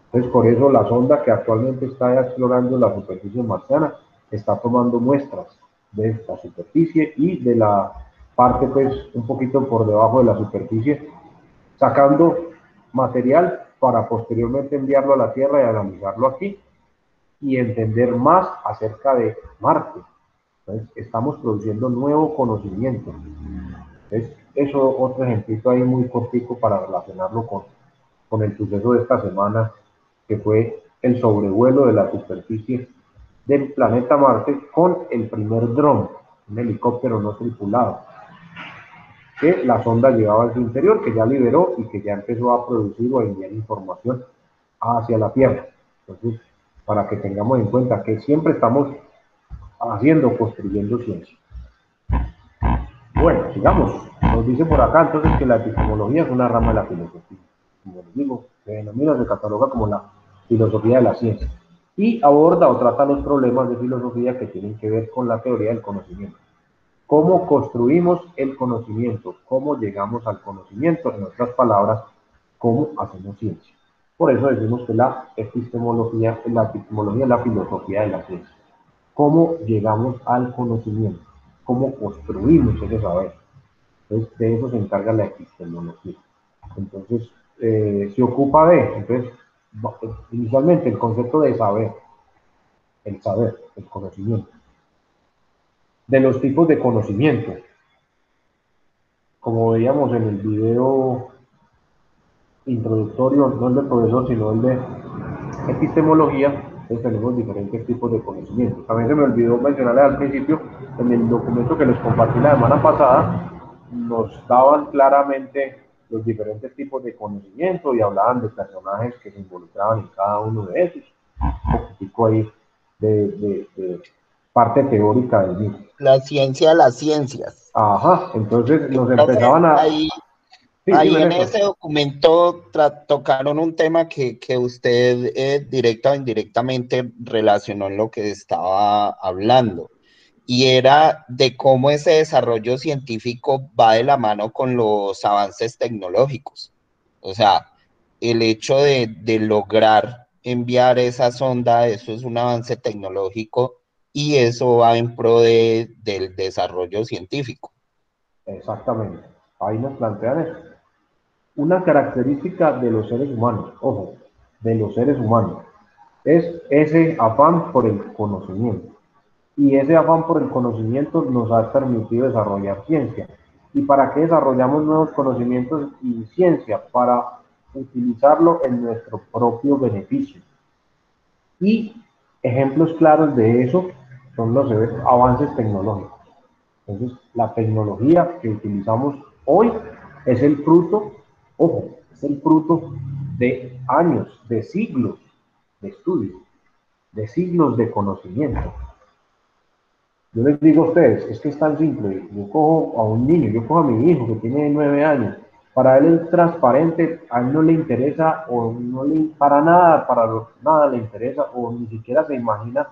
Entonces, por eso la sonda que actualmente está explorando la superficie marciana está tomando muestras de esta superficie y de la parte, pues, un poquito por debajo de la superficie, sacando material para posteriormente enviarlo a la Tierra y analizarlo aquí y entender más acerca de Marte. Entonces, estamos produciendo nuevo conocimiento. Entonces, eso otro ejemplito ahí muy cortico para relacionarlo con el suceso de esta semana, que fue el sobrevuelo de la superficie del planeta Marte con el primer dron, un helicóptero no tripulado, que la sonda llevaba en su interior, que ya liberó y que ya empezó a producir o a enviar información hacia la Tierra. Entonces, para que tengamos en cuenta que siempre estamos haciendo, construyendo ciencia. Bueno, sigamos. Nos dice por acá entonces que la epistemología es una rama de la filosofía. Como les digo, se denomina, se cataloga como la filosofía de la ciencia. Y aborda o trata los problemas de filosofía que tienen que ver con la teoría del conocimiento. ¿Cómo construimos el conocimiento? ¿Cómo llegamos al conocimiento? En otras palabras, ¿cómo hacemos ciencia? Por eso decimos que la epistemología es la filosofía de la ciencia. ¿Cómo llegamos al conocimiento? ¿Cómo construimos ese saber? Entonces, de eso se encarga la epistemología. Entonces, se ocupa de, entonces, inicialmente el concepto de saber, el conocimiento, de los tipos de conocimiento, como veíamos en el video introductorio, no el del profesor, sino el de epistemología, entonces tenemos diferentes tipos de conocimientos. También se me olvidó mencionarles al principio, en el documento que les compartí la semana pasada, nos daban claramente los diferentes tipos de conocimiento y hablaban de personajes que se involucraban en cada uno de esos. Un poquitico ahí de parte teórica del mismo. La ciencia de las ciencias. Ajá, entonces nos Profe, empezaban a... ahí, Sí, ahí dime en Néstor. ese documento tocaron un tema que usted directa o indirectamente relacionó en lo que estaba hablando, y era de cómo ese desarrollo científico va de la mano con los avances tecnológicos. O sea, el hecho de lograr enviar esa sonda, eso es un avance tecnológico y eso va en pro del desarrollo científico. Exactamente. Ahí nos plantean eso. Una característica de los seres humanos, ojo, de los seres humanos, es ese afán por el conocimiento. Y ese afán por el conocimiento nos ha permitido desarrollar ciencia. ¿Y para qué desarrollamos nuevos conocimientos y ciencia? Para utilizarlo en nuestro propio beneficio. Y ejemplos claros de eso son los avances tecnológicos. Entonces, la tecnología que utilizamos hoy es el fruto, ojo, es el fruto de años, de siglos de estudio, de siglos de conocimiento. Yo les digo a ustedes, es que es tan simple. Yo cojo a un niño, yo cojo a mi hijo que tiene 9 años. Para él es transparente, a él no le interesa o no le, para nada, nada le interesa o ni siquiera se imagina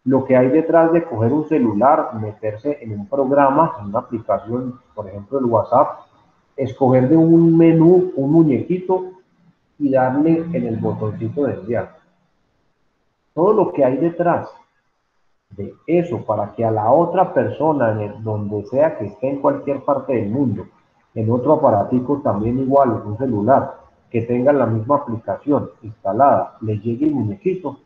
lo que hay detrás de coger un celular, meterse en un programa, en una aplicación, por ejemplo el WhatsApp, escoger de un menú un muñequito y darle en el botoncito de enviar. Todo lo que hay detrás de eso para que a la otra persona, donde sea que esté en cualquier parte del mundo, en otro aparatico también igual, en un celular, que tenga la misma aplicación instalada, le llegue el muñequito,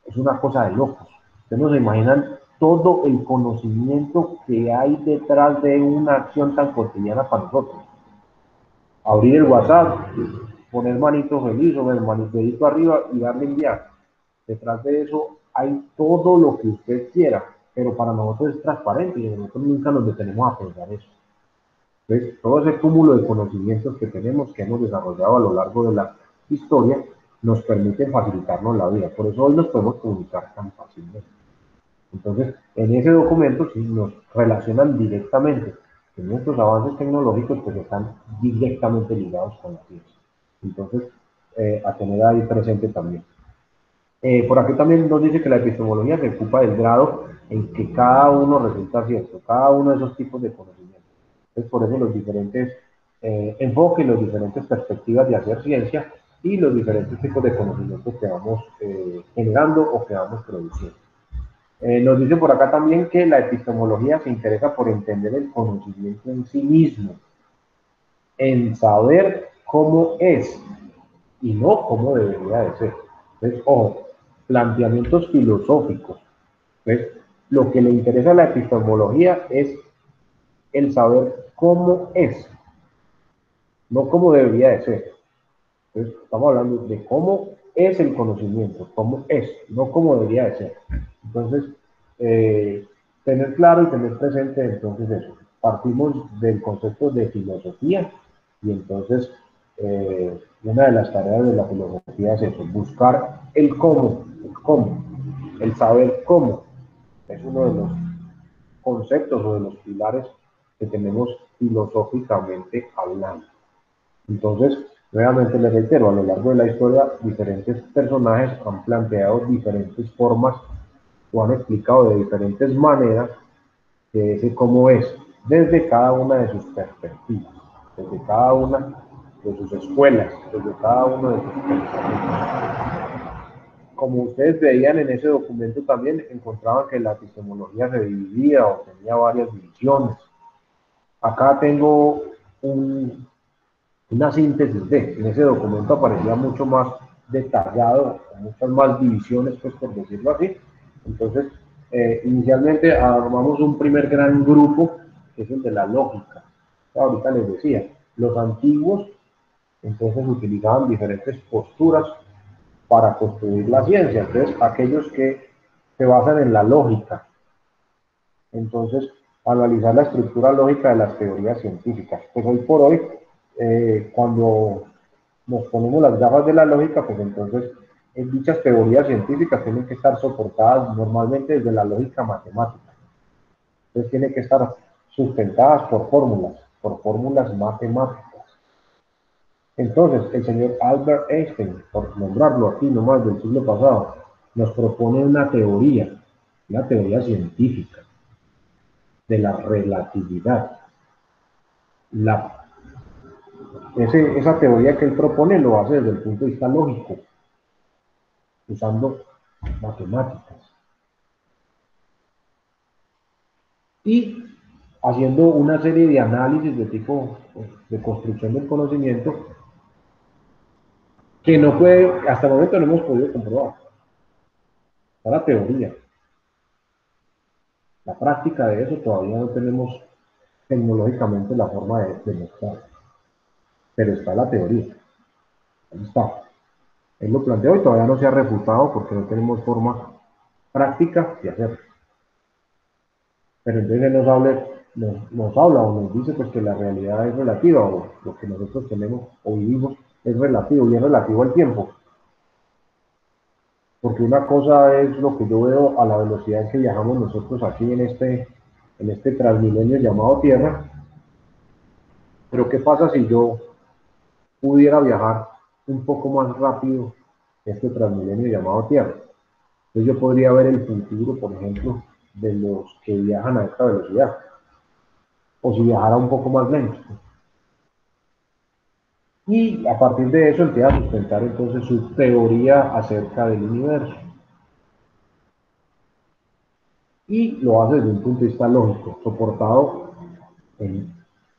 es una cosa de locos. Ustedes no se imaginan todo el conocimiento que hay detrás de una acción tan cotidiana para nosotros. Abrir el WhatsApp, poner manito feliz o el dedito arriba y darle enviar. Detrás de eso hay todo lo que usted quiera, pero para nosotros es transparente y nosotros nunca nos detenemos a pensar eso. Entonces, todo ese cúmulo de conocimientos que tenemos, que hemos desarrollado a lo largo de la historia, nos permite facilitarnos la vida. Por eso hoy nos podemos comunicar tan fácilmente. Entonces, en ese documento sí nos relacionan directamente que nuestros avances tecnológicos pues están directamente ligados con la ciencia. Entonces, a tener ahí presente también. Por aquí también nos dice que la epistemología se ocupa del grado en que cada uno resulta cierto, cada uno de esos tipos de conocimientos. Entonces, por eso los diferentes enfoques, las diferentes perspectivas de hacer ciencia y los diferentes tipos de conocimientos que vamos generando o que vamos produciendo. Nos dice por acá también que la epistemología se interesa por entender el conocimiento en sí mismo, en saber cómo es y no cómo debería de ser. Entonces, ojo, planteamientos filosóficos. Entonces, lo que le interesa a la epistemología es el saber cómo es, no cómo debería de ser. Entonces, estamos hablando de cómo es el conocimiento, cómo es, no cómo debería de ser. Entonces, tener claro y tener presente entonces eso. Partimos del concepto de filosofía y entonces una de las tareas de la filosofía es eso, buscar el saber cómo. Es uno de los conceptos o de los pilares que tenemos filosóficamente hablando. Entonces, nuevamente les reitero, a lo largo de la historia, diferentes personajes han planteado diferentes formas o han explicado de diferentes maneras de ese cómo es, desde cada una de sus perspectivas, desde cada una de sus escuelas, desde cada uno de sus pensamientos. Como ustedes veían en ese documento también, encontraban que la epistemología se dividía o tenía varias divisiones. Acá tengo una síntesis en ese documento aparecía mucho más detallado, con muchas más divisiones, pues por decirlo así. Entonces, inicialmente armamos un primer gran grupo, que es el de la lógica. Ahorita les decía, los antiguos entonces utilizaban diferentes posturas para construir la ciencia. Entonces, aquellos que se basan en la lógica, entonces analizar la estructura lógica de las teorías científicas. Pues hoy por hoy, cuando nos ponemos las gafas de la lógica, pues entonces dichas teorías científicas tienen que estar soportadas normalmente desde la lógica matemática. Entonces tienen que estar sustentadas por fórmulas matemáticas. Entonces, el señor Albert Einstein, por nombrarlo aquí nomás del siglo pasado, nos propone una teoría científica de la relatividad. Esa teoría que él propone lo hace desde el punto de vista lógico, usando matemáticas. Y haciendo una serie de análisis de tipo de construcción del conocimiento que no puede, hasta el momento no hemos podido comprobar. Está la teoría. La práctica de eso todavía no tenemos tecnológicamente la forma de demostrar. Pero está la teoría. Ahí está. Él lo planteó y todavía no se ha refutado porque no tenemos forma práctica de hacerlo. Pero entonces él nos habla o nos dice pues, que la realidad es relativa o lo que nosotros tenemos o vivimos es relativo y es relativo al tiempo. Porque una cosa es lo que yo veo a la velocidad en que viajamos nosotros aquí en este transmilenio llamado Tierra, pero ¿qué pasa si yo pudiera viajar un poco más rápido este transmilenio llamado Tierra? Entonces yo podría ver el futuro, por ejemplo, de los que viajan a esta velocidad, o si viajara un poco más lento. Y a partir de eso empieza a sustentar entonces su teoría acerca del universo. Y lo hace desde un punto de vista lógico, soportado en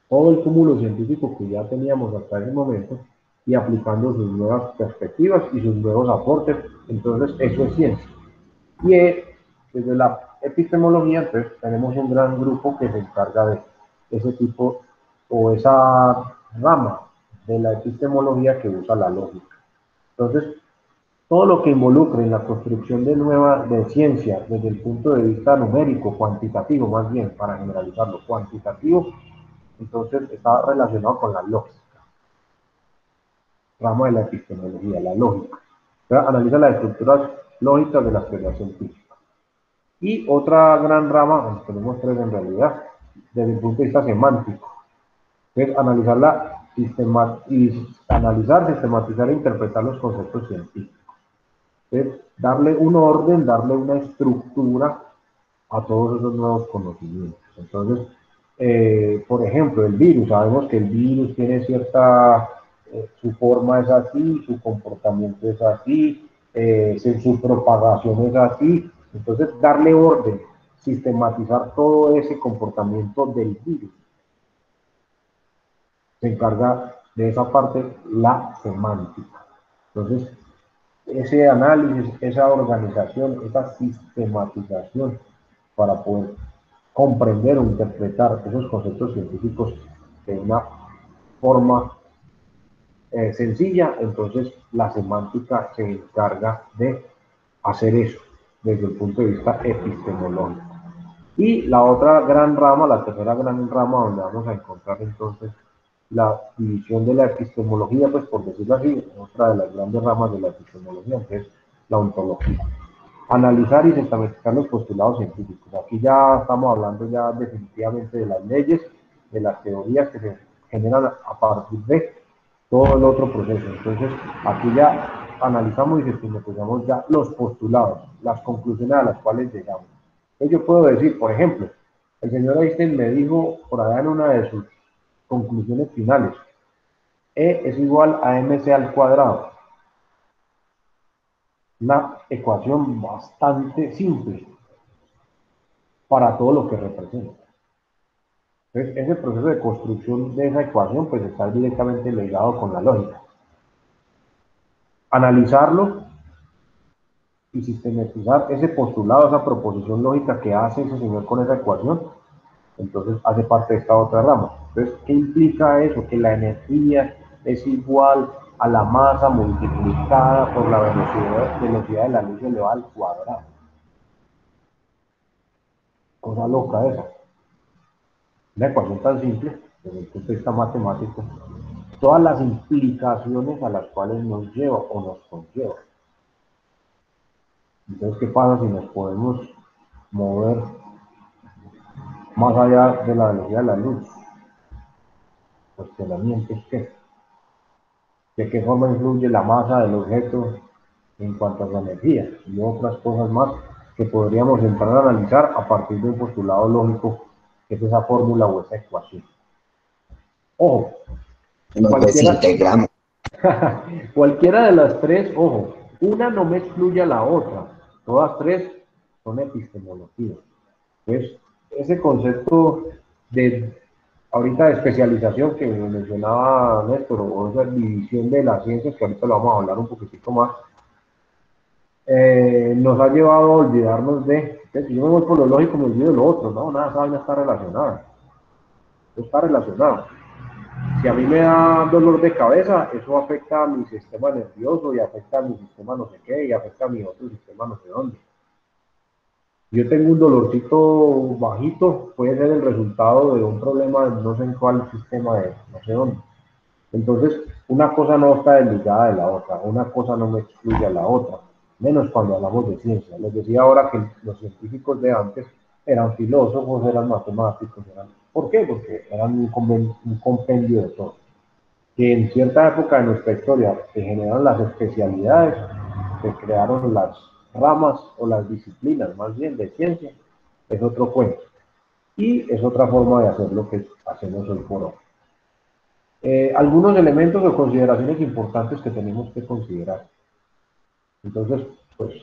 todo el cúmulo científico que ya teníamos hasta ese momento y aplicando sus nuevas perspectivas y sus nuevos aportes. Entonces eso es ciencia. Y desde la epistemología, entonces, tenemos un gran grupo que se encarga de ese tipo o esa rama de la epistemología que usa la lógica. Entonces, todo lo que involucre en la construcción de ciencia desde el punto de vista numérico, cuantitativo más bien, para generalizarlo, cuantitativo, entonces está relacionado con la lógica, rama de la epistemología, la lógica. Entonces, analiza las estructuras lógicas de las teorías científicas. Y otra gran rama, tenemos tres en realidad, desde el punto de vista semántico, es analizar, sistematizar e interpretar los conceptos científicos. Es darle un orden, darle una estructura a todos esos nuevos conocimientos. Entonces, por ejemplo, el virus, sabemos que el virus tiene cierta su forma es así, su comportamiento es así, su propagación es así. Entonces, darle orden, sistematizar todo ese comportamiento del virus. Se encarga de esa parte la semántica. Entonces, ese análisis, esa organización, esa sistematización para poder comprender o interpretar esos conceptos científicos de una forma sencilla, entonces la semántica se encarga de hacer eso desde el punto de vista epistemológico. Y la otra gran rama, la tercera gran rama donde vamos a encontrar entonces la división de la epistemología, pues por decirlo así, otra de las grandes ramas de la epistemología, que es la ontología. Analizar y sistematizar los postulados científicos. Aquí ya estamos hablando ya definitivamente de las leyes, de las teorías que se generan a partir de todo el otro proceso. Entonces, aquí ya analizamos y sistematizamos ya los postulados, las conclusiones a las cuales llegamos. Entonces, yo puedo decir, por ejemplo, el señor Einstein me dijo por allá en una de sus conclusiones finales, E es igual a mc al cuadrado. Una ecuación bastante simple para todo lo que representa. Entonces, ese proceso de construcción de esa ecuación pues está directamente ligado con la lógica. Analizarlo y sistematizar ese postulado, esa proposición lógica que hace ese señor con esa ecuación, entonces hace parte de esta otra rama. Entonces, ¿qué implica eso? Que la energía es igual a la masa multiplicada por la velocidad de la luz elevada al cuadrado. Cosa loca esa. Una ecuación tan simple, desde el punto de vista matemático, todas las implicaciones a las cuales nos lleva o nos conlleva. Entonces, ¿qué pasa si nos podemos mover más allá de la velocidad de la luz? Cuestionamientos que, de qué forma influye la masa del objeto en cuanto a la energía y otras cosas más que podríamos entrar a analizar a partir de un postulado lógico que es esa fórmula o esa ecuación. Ojo, Nos cualquiera, desintegramos. cualquiera de las tres, ojo, una no me excluye a la otra, todas tres son epistemologías. Entonces, ese concepto de ahorita de especialización que mencionaba Néstor, o esa división de las ciencias, que ahorita lo vamos a hablar un poquitico más, nos ha llevado a olvidarnos de, si yo me voy por lo lógico, me olvido de lo otro, no, nada, esa vaina está relacionada, está relacionado. Si a mí me da dolor de cabeza, eso afecta a mi sistema nervioso y afecta a mi sistema no sé qué y afecta a mi otro sistema no sé dónde. Yo tengo un dolorcito bajito, puede ser el resultado de un problema de no sé en cuál sistema de no sé dónde. Entonces, una cosa no está desligada de la otra, una cosa no me excluye a la otra, menos cuando hablamos de ciencia. Les decía ahora que los científicos de antes eran filósofos, eran matemáticos, eran... ¿Por qué? Porque eran un compendio de todo. Que en cierta época de nuestra historia se generaron las especialidades, se crearon las ramas o las disciplinas más bien de ciencia, es otro cuento. Y es otra forma de hacer lo que hacemos hoy por hoy. Algunos elementos o consideraciones importantes que tenemos que considerar. Entonces, pues,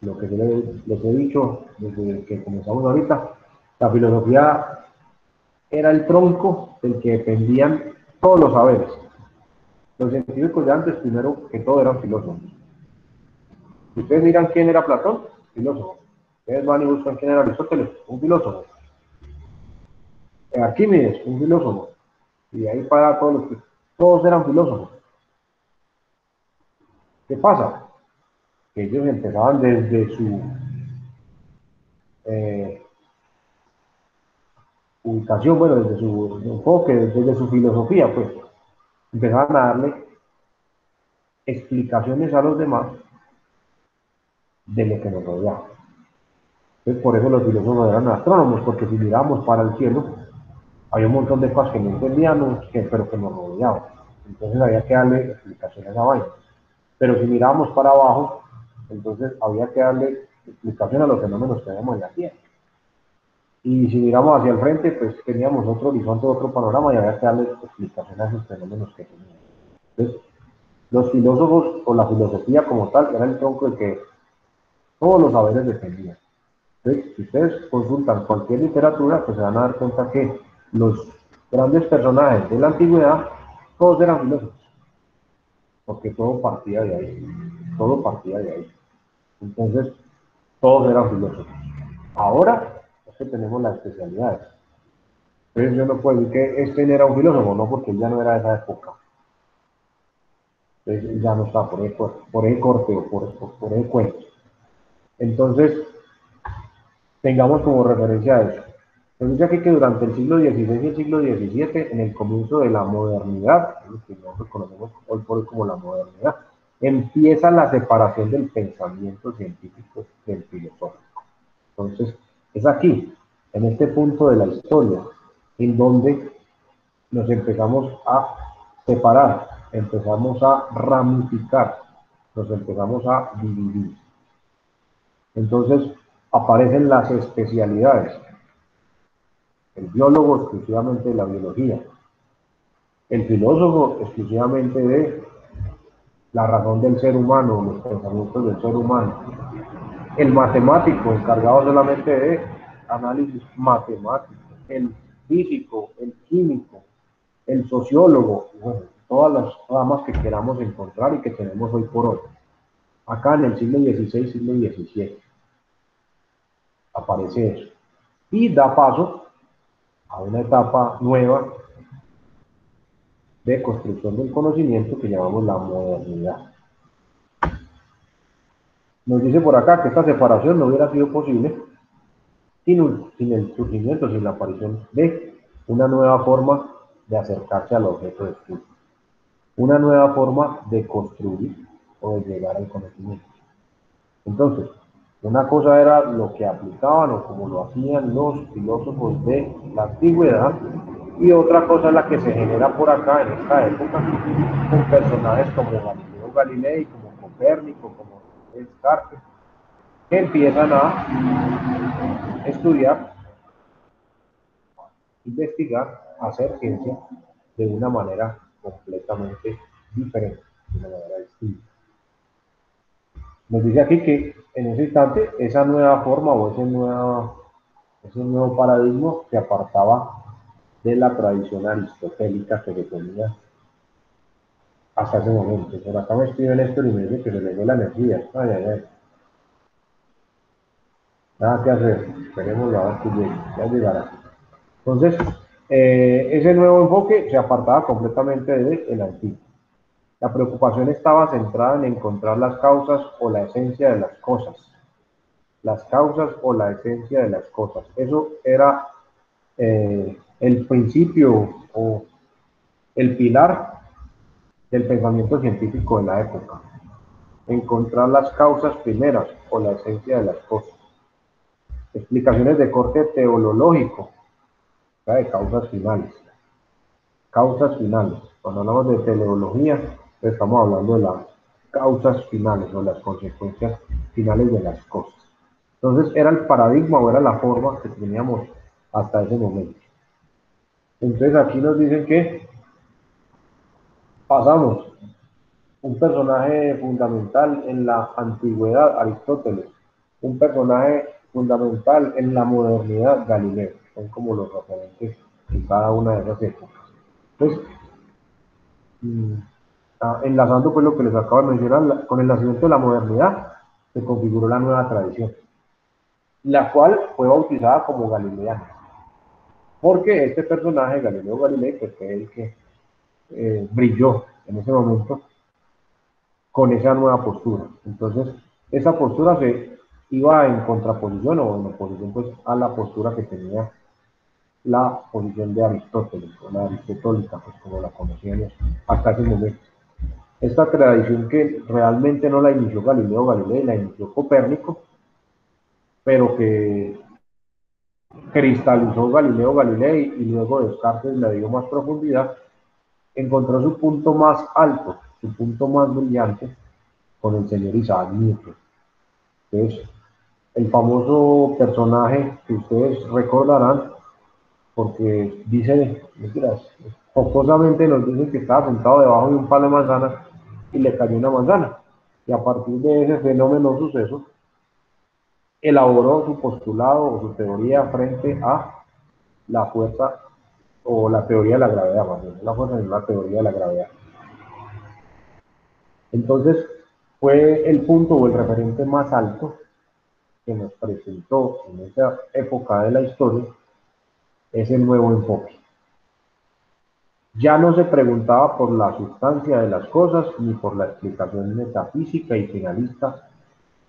lo que les he dicho desde que comenzamos ahorita, la filosofía era el tronco del que dependían todos los saberes. Los científicos de antes, primero que todo, eran filósofos. Si ustedes miran quién era Platón, filósofo. Ustedes van y buscan quién era Aristóteles, un filósofo. Arquímedes, un filósofo. Y de ahí para todos los que todos eran filósofos. ¿Qué pasa? Que ellos empezaban desde su eh, ubicación, bueno, desde su enfoque, desde su filosofía, pues, empezaban a darle explicaciones a los demás de lo que nos rodeaba. Entonces, por eso los filósofos eran astrónomos, porque si miramos para el cielo, había un montón de cosas que no entendíamos, pero que nos rodeaban. Entonces había que darle explicaciones a esa vaina. Pero si mirábamos para abajo, entonces había que darle explicación a los fenómenos que vemos en la Tierra. Y si miramos hacia el frente, pues teníamos otro horizonte, otro panorama y había que darle explicación a esos fenómenos que teníamos. Entonces, los filósofos o la filosofía como tal era el tronco de que todos los saberes dependían. Entonces, si ustedes consultan cualquier literatura, pues se van a dar cuenta que los grandes personajes de la antigüedad, todos eran filósofos, porque todo partía de ahí, todo partía de ahí. Entonces, todos eran filósofos. Ahora es que tenemos las especialidades. Entonces yo no puedo decir que este era un filósofo, no, porque él ya no era de esa época. Entonces ya no está por el corte o por el cuento. Entonces, tengamos como referencia eso. Se dice aquí que durante el siglo XVI y el siglo XVII, en el comienzo de la modernidad, lo que nosotros conocemos hoy por hoy como la modernidad, empieza la separación del pensamiento científico del filosófico. Entonces, es aquí, en este punto de la historia, en donde nos empezamos a separar, empezamos a ramificar, nos empezamos a dividir. Entonces, aparecen las especialidades. El biólogo exclusivamente de la biología, el filósofo exclusivamente de la razón del ser humano, los pensamientos del ser humano, el matemático encargado solamente de análisis matemático, el físico, el químico, el sociólogo, bueno, todas las ramas que queramos encontrar y que tenemos hoy por hoy. Acá en el siglo XVI, siglo XVII, aparece eso. Y da paso a una etapa nueva de construcción del conocimiento que llamamos la modernidad. Nos dice por acá que esta separación no hubiera sido posible sin el surgimiento, sin la aparición de una nueva forma de acercarse al objeto de estudio, una nueva forma de construir o de llegar al conocimiento. Entonces, una cosa era lo que aplicaban o como lo hacían los filósofos de la antigüedad, y otra cosa es la que se genera por acá en esta época, con personajes como Galileo Galilei, como Copérnico, como Descartes, que empiezan a estudiar, investigar, hacer ciencia de una manera completamente diferente, de una manera distinta. Nos dice aquí que en ese instante esa nueva forma o ese nuevo paradigma se apartaba de la tradición aristotélica que se tenía hasta ese momento. Por acá me escribe Néstor y me dice que se le dio la energía. Ay, ay, ay. Nada que hacer. Esperemos a ver que llegue. Ya llegará. Entonces, ese nuevo enfoque se apartaba completamente del antiguo. La preocupación estaba centrada en encontrar las causas o la esencia de las cosas. Las causas o la esencia de las cosas. Eso era el principio o el pilar del pensamiento científico de la época. Encontrar las causas primeras o la esencia de las cosas. Explicaciones de corte teleológico, de causas finales. Causas finales. Cuando hablamos de teleología, estamos hablando de las causas finales o las consecuencias finales de las cosas. Entonces, era el paradigma o era la forma que teníamos hasta ese momento. Entonces, aquí nos dicen que pasamos un personaje fundamental en la antigüedad, Aristóteles, un personaje fundamental en la modernidad, Galileo. Son como los referentes en cada una de esas épocas. Entonces, enlazando pues lo que les acabo de mencionar, con el nacimiento de la modernidad se configuró la nueva tradición, la cual fue bautizada como Galileana, porque este personaje, Galileo Galilei, pues fue el que brilló en ese momento con esa nueva postura. Entonces, esa postura se iba en contraposición o en oposición pues a la postura que tenía la posición de Aristóteles, o la aristotélica, pues como la conocíamos hasta ese momento. Esta tradición que realmente no la inició Galileo Galilei, la inició Copérnico, pero que cristalizó Galileo Galilei y luego Descartes le dio más profundidad, encontró su punto más alto, su punto más brillante con el señor Isaac Newton. Entonces, el famoso personaje que ustedes recordarán, porque dice, mentiras, Jocosamente nos dicen que estaba sentado debajo de un palo de manzana y le cayó una manzana. Y a partir de ese fenómeno o suceso, elaboró su postulado o su teoría frente a la fuerza o la teoría de la gravedad, más bien, la fuerza es la teoría de la gravedad. Entonces, fue el punto o el referente más alto que nos presentó en esa época de la historia ese nuevo enfoque. Ya no se preguntaba por la sustancia de las cosas ni por la explicación metafísica y finalista,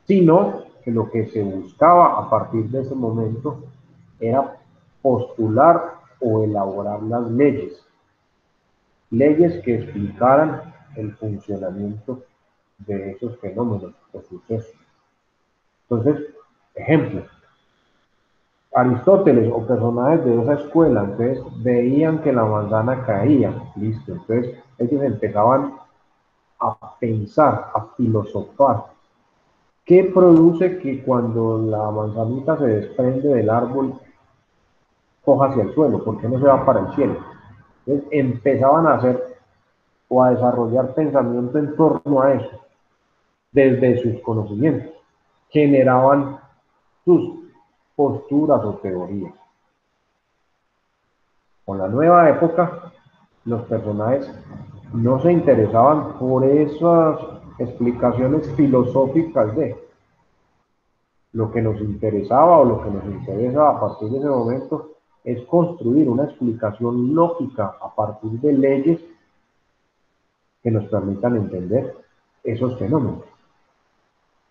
sino que lo que se buscaba a partir de ese momento era postular o elaborar las leyes que explicaran el funcionamiento de esos fenómenos o sucesos. Entonces, ejemplo, Aristóteles o personajes de esa escuela, entonces veían que la manzana caía, listo, entonces ellos empezaban a pensar, a filosofar, ¿qué produce que cuando la manzanita se desprende del árbol coja hacia el suelo? ¿Por qué no se va para el cielo? Entonces empezaban a hacer o a desarrollar pensamiento en torno a eso, desde sus conocimientos, generaban sus posturas o teorías. Con la nueva época, los personajes no se interesaban por esas explicaciones filosóficas de lo que nos interesaba o lo que nos interesa a partir de ese momento es construir una explicación lógica a partir de leyes que nos permitan entender esos fenómenos.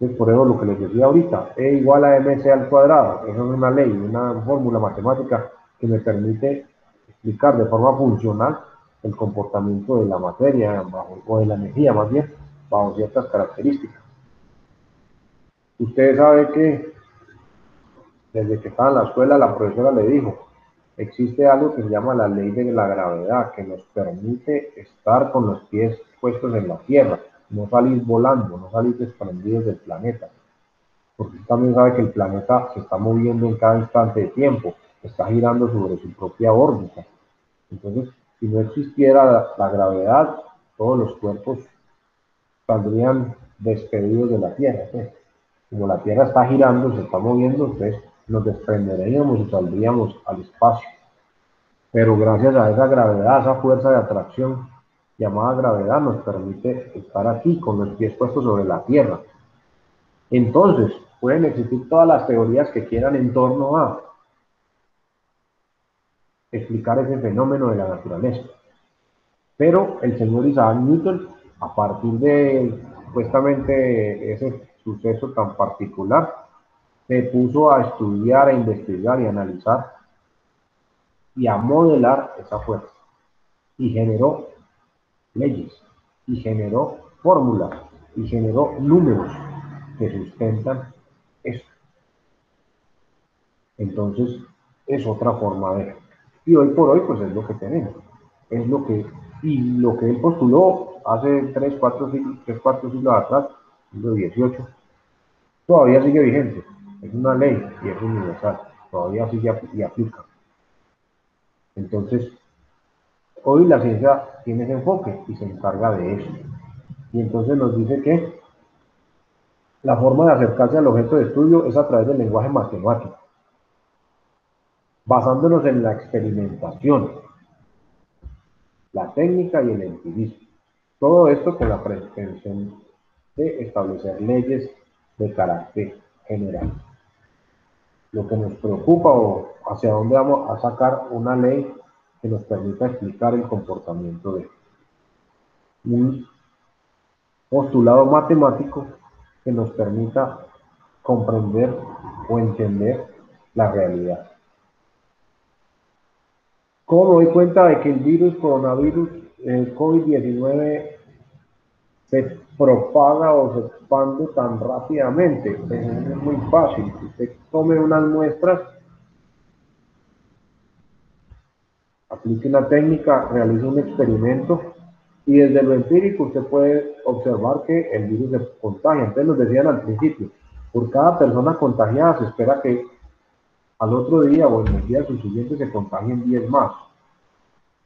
Entonces, por eso lo que les decía ahorita, E igual a mc al cuadrado, eso es una ley, una fórmula matemática que me permite explicar de forma funcional el comportamiento de la materia o de la energía más bien, bajo ciertas características. Usted sabe que desde que estaba en la escuela la profesora le dijo, existe algo que se llama la ley de la gravedad, que nos permite estar con los pies puestos en la tierra, no salir volando, no salir desprendidos del planeta. Porque usted también sabe que el planeta se está moviendo en cada instante de tiempo, está girando sobre su propia órbita. Entonces, si no existiera la gravedad, todos los cuerpos saldrían despedidos de la Tierra. Pues. Como la Tierra está girando, se está moviendo, entonces nos desprenderíamos y saldríamos al espacio. Pero gracias a esa gravedad, esa fuerza de atracción llamada gravedad, nos permite estar aquí con los pies puestos sobre la Tierra. Entonces, pueden existir todas las teorías que quieran en torno a explicar ese fenómeno de la naturaleza. Pero el señor Isaac Newton, a partir de supuestamente ese suceso tan particular, se puso a estudiar, a investigar y a analizar y a modelar esa fuerza. Y generó leyes, y generó fórmulas, y generó números que sustentan eso. Entonces, es otra forma de ver. Y hoy por hoy, pues es lo que tenemos. Es lo que, y lo que él postuló hace 4 siglos atrás, siglo XVIII, todavía sigue vigente. Es una ley y es universal. Todavía sigue y aplica. Entonces, hoy la ciencia tiene ese enfoque y se encarga de eso. Y entonces nos dice que la forma de acercarse al objeto de estudio es a través del lenguaje matemático, basándonos en la experimentación, la técnica y el empirismo. Todo esto con la pretensión de establecer leyes de carácter general. Lo que nos preocupa o hacia dónde vamos a sacar una ley que nos permita explicar el comportamiento de un postulado matemático que nos permita comprender o entender la realidad. ¿Cómo me doy cuenta de que el coronavirus, el COVID-19, se propaga o se expande tan rápidamente? Pues es muy fácil. Si usted tome unas muestras, aplique una técnica, realice un experimento y desde lo empírico usted puede observar que el virus se contagia. Entonces nos decían al principio, por cada persona contagiada se espera que al otro día o en el día subsiguiente se contagien 10 más.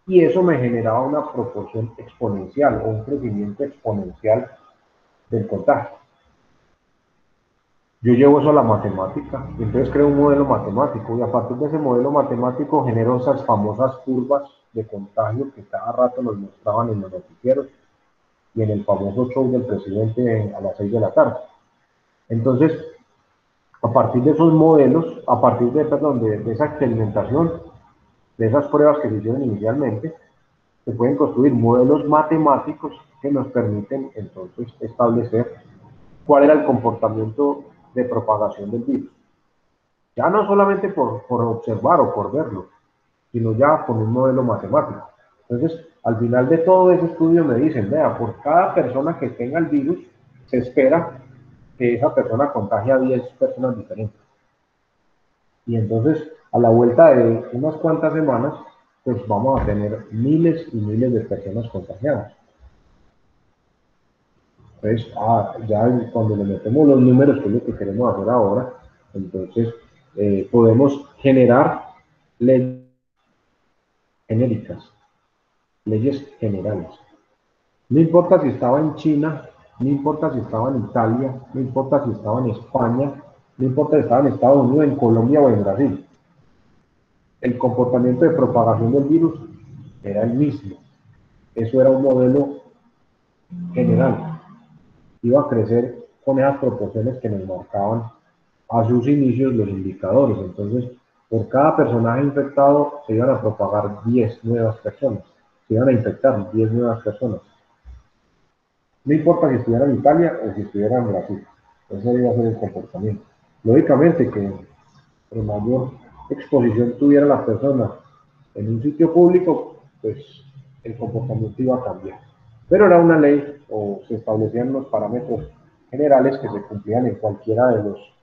y eso me generaba una proporción exponencial o un crecimiento exponencial del contagio. Yo llevo eso a la matemática, y entonces creo un modelo matemático, y a partir de ese modelo matemático genero esas famosas curvas de contagio que cada rato nos mostraban en los noticieros y en el famoso show del presidente a las 6 de la tarde. Entonces, a partir de esos modelos, a partir de, perdón, de esa experimentación, de esas pruebas que se hicieron inicialmente, se pueden construir modelos matemáticos que nos permiten entonces establecer cuál era el comportamiento de propagación del virus. Ya no solamente por observar o por verlo, sino ya con un modelo matemático. Entonces, al final de todo ese estudio me dicen, vea, por cada persona que tenga el virus, se espera que esa persona contagie a 10 personas diferentes. Y entonces, a la vuelta de unas cuantas semanas, pues vamos a tener miles y miles de personas contagiadas. Entonces, ya cuando le metemos los números, que es lo que queremos hacer ahora, entonces podemos generar leyes genéricas, leyes generales. No importa si estaba en China, no importa si estaba en Italia, no importa si estaba en España, no importa si estaba en Estados Unidos, en Colombia o en Brasil. El comportamiento de propagación del virus era el mismo. Eso era un modelo general. Iba a crecer con esas proporciones que nos marcaban a sus inicios los indicadores. Entonces, por cada personaje infectado se iban a propagar 10 nuevas personas, se iban a infectar 10 nuevas personas. No importa si estuviera en Italia o si estuviera en Brasil, ese iba a ser el comportamiento. Lógicamente que el mayor exposición tuviera la persona en un sitio público, pues el comportamiento iba a cambiar. Pero era una ley o se establecían los parámetros generales que se cumplían en cualquiera de los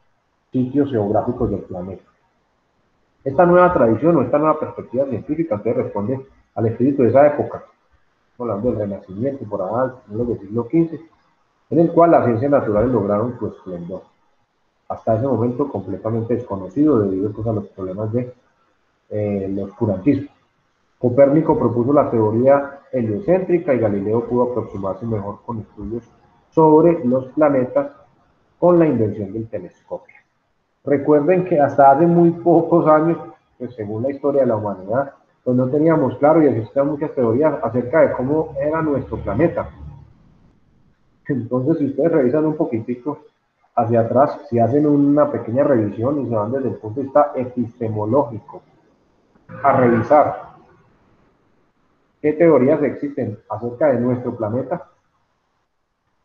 sitios geográficos del planeta. Esta nueva tradición o esta nueva perspectiva científica entonces responde al espíritu de esa época, hablando del Renacimiento, por allá, del siglo XV, en el cual las ciencias naturales lograron su esplendor. Hasta ese momento completamente desconocido debido pues, a los problemas de los oscurantismo. Copérnico propuso la teoría heliocéntrica y Galileo pudo aproximarse mejor con estudios sobre los planetas con la invención del telescopio. Recuerden que hasta hace muy pocos años, pues según la historia de la humanidad, pues no teníamos claro y existían muchas teorías acerca de cómo era nuestro planeta. Entonces, si ustedes revisan un poquitico hacia atrás, si hacen una pequeña revisión y se van desde el punto de vista epistemológico a revisar qué teorías existen acerca de nuestro planeta,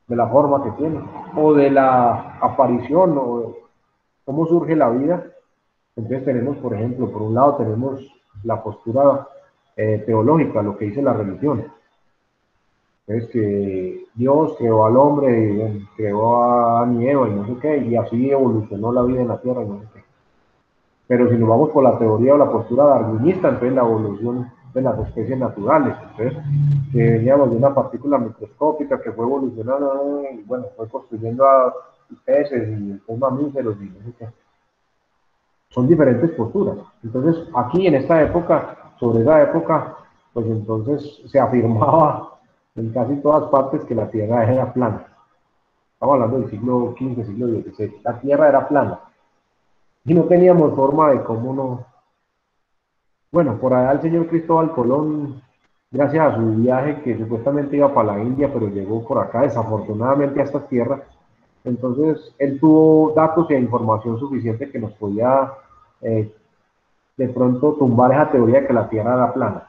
de la forma que tiene, o de la aparición, o de cómo surge la vida. Entonces tenemos, por ejemplo, por un lado tenemos la postura teológica, lo que dice la religión. Es que Dios creó al hombre, y creó a Adán y Eva y no sé qué, y así evolucionó la vida en la Tierra y no sé qué. Pero si nos vamos por la teoría o la postura darwinista, entonces la evolución de las especies naturales, entonces que veníamos de una partícula microscópica que fue evolucionando y bueno, fue construyendo a peces y después mamíferos y no sé qué. Son diferentes posturas. Entonces aquí en esta época, sobre esa época, pues entonces se afirmaba en casi todas partes que la Tierra era plana. Estamos hablando del siglo XV, siglo XVI. La Tierra era plana. Y no teníamos forma de cómo no. Bueno, por allá el señor Cristóbal Colón, gracias a su viaje que supuestamente iba para la India, pero llegó por acá desafortunadamente a estas tierras, entonces él tuvo datos e información suficiente que nos podía de pronto tumbar esa teoría de que la Tierra era plana.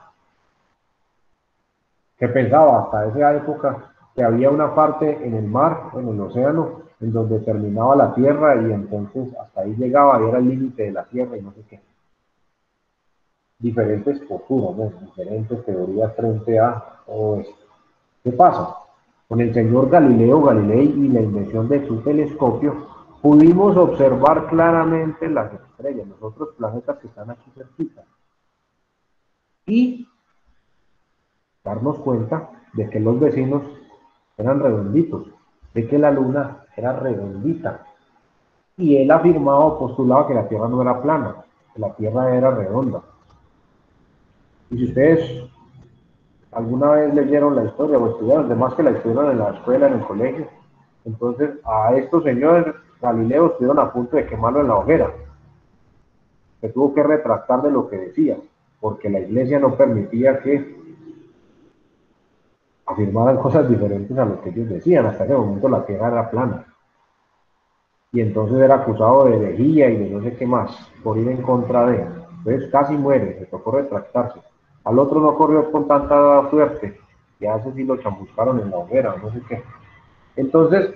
Se pensaba hasta esa época que había una parte en el mar, en el océano, en donde terminaba la Tierra y entonces hasta ahí llegaba y era el límite de la Tierra y no sé qué. Diferentes posturas, ¿no? Diferentes teorías frente a todo esto. ¿Qué pasa? Con el señor Galileo Galilei y la invención de su telescopio, pudimos observar claramente las estrellas, los otros planetas que están aquí cerquita, y darnos cuenta de que los vecinos eran redonditos, de que la luna era redondita. Y él afirmaba o postulaba que la Tierra no era plana, que la Tierra era redonda. Y si ustedes alguna vez leyeron la historia o estudiaron, además que la estudiaron en la escuela, en el colegio. Entonces, a estos señores, Galileo, estuvieron a punto de quemarlo en la hoguera. Se tuvo que retractar de lo que decía, porque la iglesia no permitía que afirmaran cosas diferentes a lo que ellos decían. Hasta ese momento la tierra era plana. Y entonces era acusado de herejía y de no sé qué más, por ir en contra de él. Entonces casi muere, le tocó retractarse. Al otro no corrió con tanta suerte, y a ese sí lo chamuscaron en la hoguera, no sé qué. Entonces,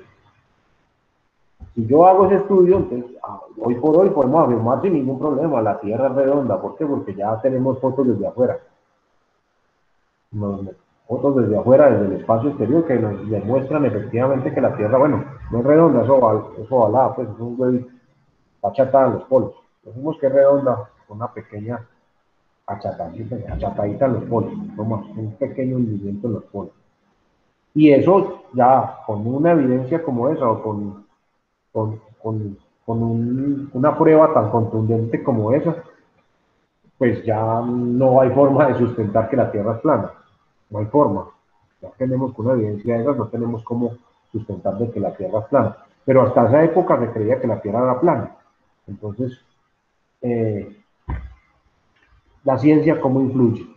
si yo hago ese estudio, entonces, hoy por hoy podemos afirmar sin ningún problema, la Tierra es redonda. ¿Por qué? Porque ya tenemos fotos desde afuera. Nos, fotos desde afuera, desde el espacio exterior, que nos demuestran efectivamente que la Tierra, bueno, no es redonda, es ovalada, pues es un huevito, está achatada en los polos. Decimos que es redonda, una pequeña achatadita en los polos, un pequeño hundimiento en los polos. Y eso ya, con una evidencia como esa, o con una prueba tan contundente como esa, pues ya no hay forma de sustentar que la Tierra es plana. No hay forma. Ya tenemos una evidencia de esas, no tenemos cómo sustentar de que la Tierra es plana. Pero hasta esa época se creía que la Tierra era plana. Entonces, eh, la ciencia cómo influye,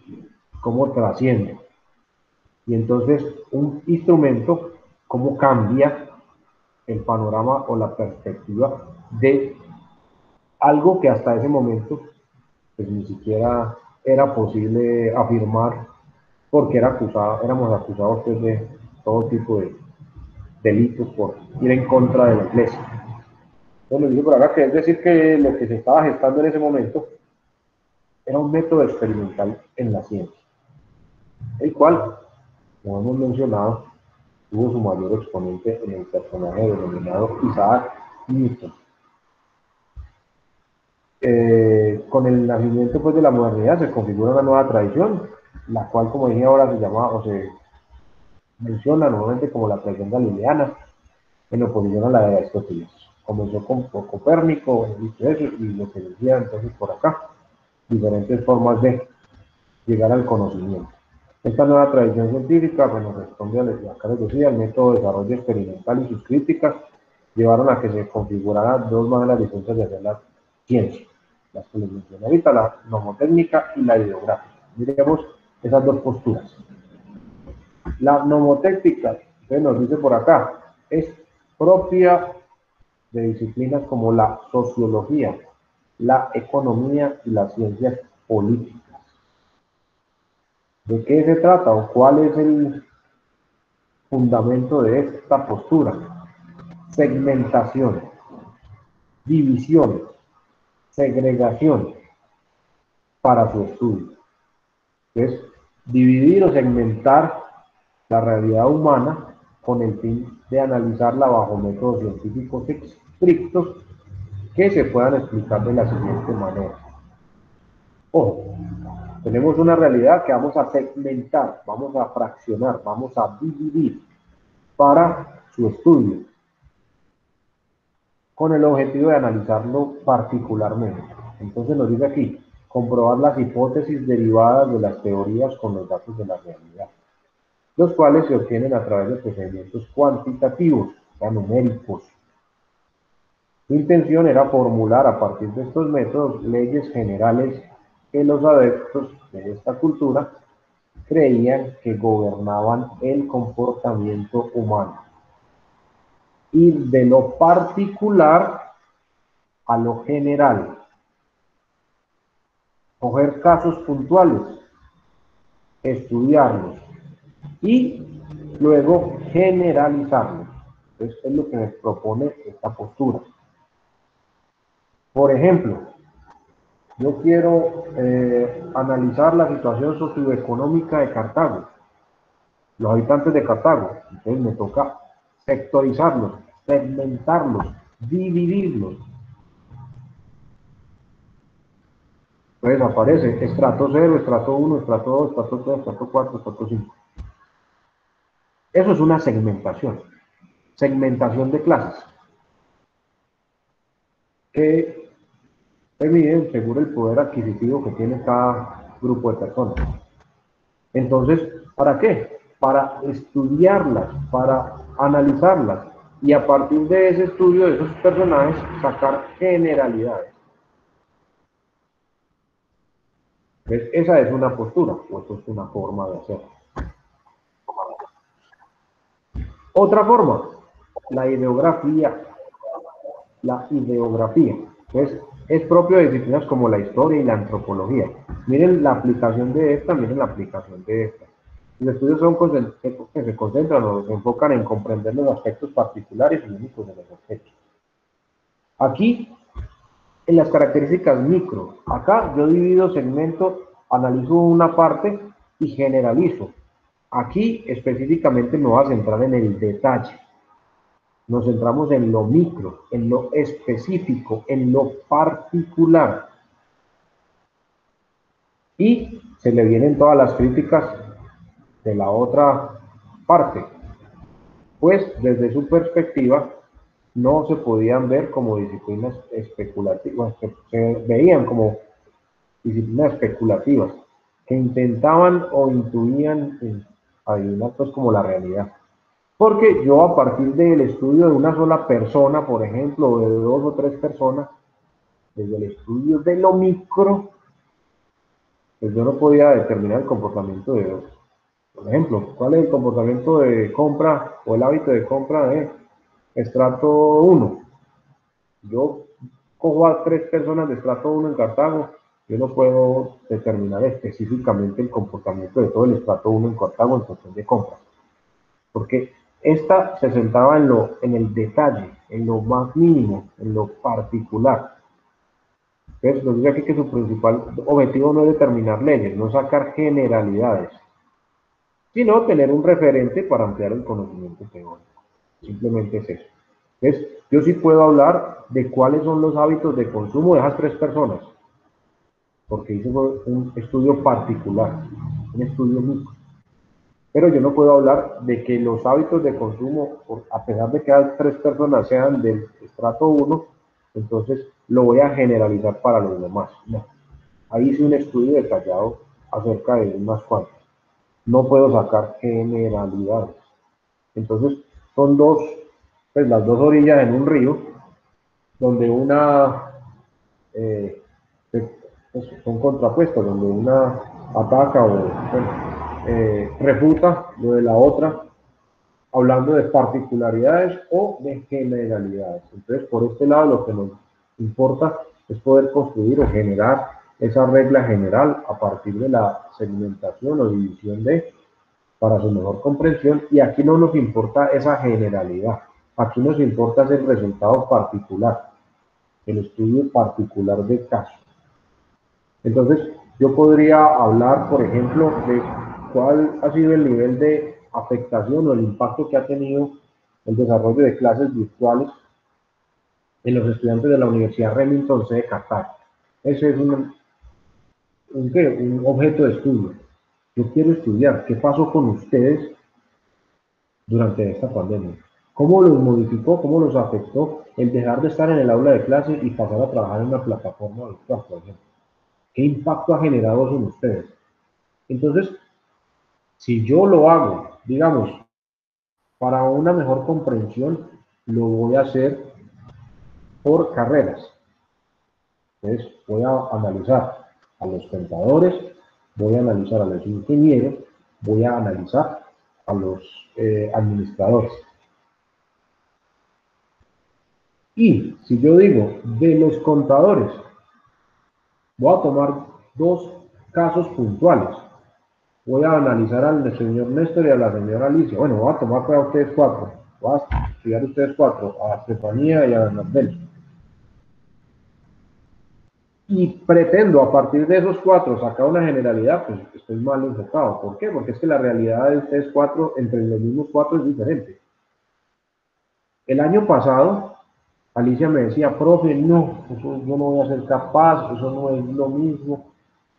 cómo trasciende. Y entonces un instrumento cómo cambia el panorama o la perspectiva de algo que hasta ese momento pues ni siquiera era posible afirmar porque éramos acusados pues, de todo tipo de delitos por ir en contra de la iglesia. Entonces les digo por acá que es decir que lo que se estaba gestando en ese momento era un método experimental en la ciencia, el cual, como hemos mencionado, tuvo su mayor exponente en el personaje denominado Isaac Newton. Con el nacimiento pues, de la modernidad se configura una nueva tradición, la cual, como dije ahora, se llama o se menciona nuevamente como la tradición galileana, en oposición a la de Aristóteles. Comenzó con Copérnico, y lo que decía entonces por acá, diferentes formas de llegar al conocimiento. Esta nueva tradición científica, bueno, responde a lo que acá les decía, el método de desarrollo experimental y sus críticas llevaron a que se configuraran dos maneras distintas de hacer la ciencia, las que les mencioné ahorita, la nomotécnica y la ideográfica. Miremos esas dos posturas. La nomotécnica, usted nos dice por acá, es propia de disciplinas como la sociología, la economía y las ciencias políticas. ¿De qué se trata o cuál es el fundamento de esta postura? Segmentación, división, segregación para su estudio. Es dividir o segmentar la realidad humana con el fin de analizarla bajo métodos científicos estrictos que se puedan explicar de la siguiente manera. Ojo, tenemos una realidad que vamos a segmentar, vamos a fraccionar, vamos a dividir para su estudio, con el objetivo de analizarlo particularmente. Entonces nos dice aquí, comprobar las hipótesis derivadas de las teorías con los datos de la realidad, los cuales se obtienen a través de procedimientos cuantitativos, o sea, numéricos. Su intención era formular a partir de estos métodos leyes generales que los adeptos de esta cultura creían que gobernaban el comportamiento humano. Ir de lo particular a lo general. Coger casos puntuales, estudiarlos y luego generalizarlos. Entonces es lo que nos propone esta postura. Por ejemplo, yo quiero analizar la situación socioeconómica de Cartago, los habitantes de Cartago. Entonces me toca sectorizarlos, segmentarlos, dividirlos. Entonces aparece estrato 0, estrato 1, estrato 2, estrato 3, estrato 4, estrato 5. Eso es una segmentación. Segmentación de clases. Que miden según el poder adquisitivo que tiene cada grupo de personas. Entonces, ¿para qué? Para estudiarlas, para analizarlas y a partir de ese estudio de esos personajes sacar generalidades. ¿Ves? Esa es una postura, o eso es una forma de hacerlo. Otra forma, la ideografía. La ideografía. Entonces, es propio de disciplinas como la historia y la antropología. Miren la aplicación de esta, miren la aplicación de esta. Los estudios son que se concentran o se enfocan en comprender los aspectos particulares y únicos de los objetos. Aquí, en las características micro, acá yo divido segmento, analizo una parte y generalizo. Aquí específicamente me voy a centrar en el detalle. Nos centramos en lo micro, en lo específico, en lo particular. Y se le vienen todas las críticas de la otra parte, pues desde su perspectiva no se podían ver como disciplinas especulativas, se veían como disciplinas especulativas, que intentaban o intuían adivinar pues como la realidad. Porque yo a partir del estudio de una sola persona, por ejemplo, o de dos o tres personas, desde el estudio de lo micro, pues yo no podía determinar el comportamiento de dos. Por ejemplo, ¿cuál es el comportamiento de compra o el hábito de compra de estrato 1? Yo cojo a tres personas de estrato 1 en Cartago, yo no puedo determinar específicamente el comportamiento de todo el estrato 1 en Cartago en cuestión de compras, porque esta se centraba en el detalle, en lo más mínimo, en lo particular. Entonces, nos dice aquí que su principal objetivo no es determinar leyes, no sacar generalidades, sino tener un referente para ampliar el conocimiento teórico. Simplemente es eso. Entonces, yo sí puedo hablar de cuáles son los hábitos de consumo de esas tres personas, porque hice un estudio particular, un estudio micro. Pero yo no puedo hablar de que los hábitos de consumo, a pesar de que las tres personas sean del estrato 1, entonces lo voy a generalizar para los demás. No. Ahí hice un estudio detallado acerca de unas cuantas. No puedo sacar generalidades. Entonces, son dos, pues las dos orillas en un río, donde una eh, son contrapuestas, donde una ataca o bueno, refuta lo de la otra, hablando de particularidades o de generalidades. Entonces, por este lado, lo que nos importa es poder construir o generar esa regla general a partir de la segmentación o división de para su mejor comprensión, y aquí no nos importa esa generalidad, aquí nos importa el resultado particular, el estudio particular de caso. Entonces, yo podría hablar, por ejemplo, de cuál ha sido el nivel de afectación o el impacto que ha tenido el desarrollo de clases virtuales en los estudiantes de la Universidad Remington C. de Qatar. Ese es un objeto de estudio. Yo quiero estudiar qué pasó con ustedes durante esta pandemia. ¿Cómo los modificó, cómo los afectó el dejar de estar en el aula de clase y pasar a trabajar en una plataforma virtual, por ejemplo? ¿Qué impacto ha generado eso en ustedes? Entonces, si yo lo hago, digamos, para una mejor comprensión, lo voy a hacer por carreras. Entonces, voy a analizar a los contadores, voy a analizar a los ingenieros, voy a analizar a los administradores. Y si yo digo de los contadores, voy a tomar dos casos puntuales. Voy a analizar al señor Néstor y a la señora Alicia. Bueno, voy a tomar para ustedes cuatro. Voy a estudiar ustedes cuatro, a Estefanía y a Nabel. Y pretendo a partir de esos cuatro sacar una generalidad, pues estoy mal enfocado. ¿Por qué? Porque es que la realidad de ustedes cuatro, entre los mismos cuatro, es diferente. El año pasado, Alicia me decía, profe, no, eso yo no voy a ser capaz, eso no es lo mismo.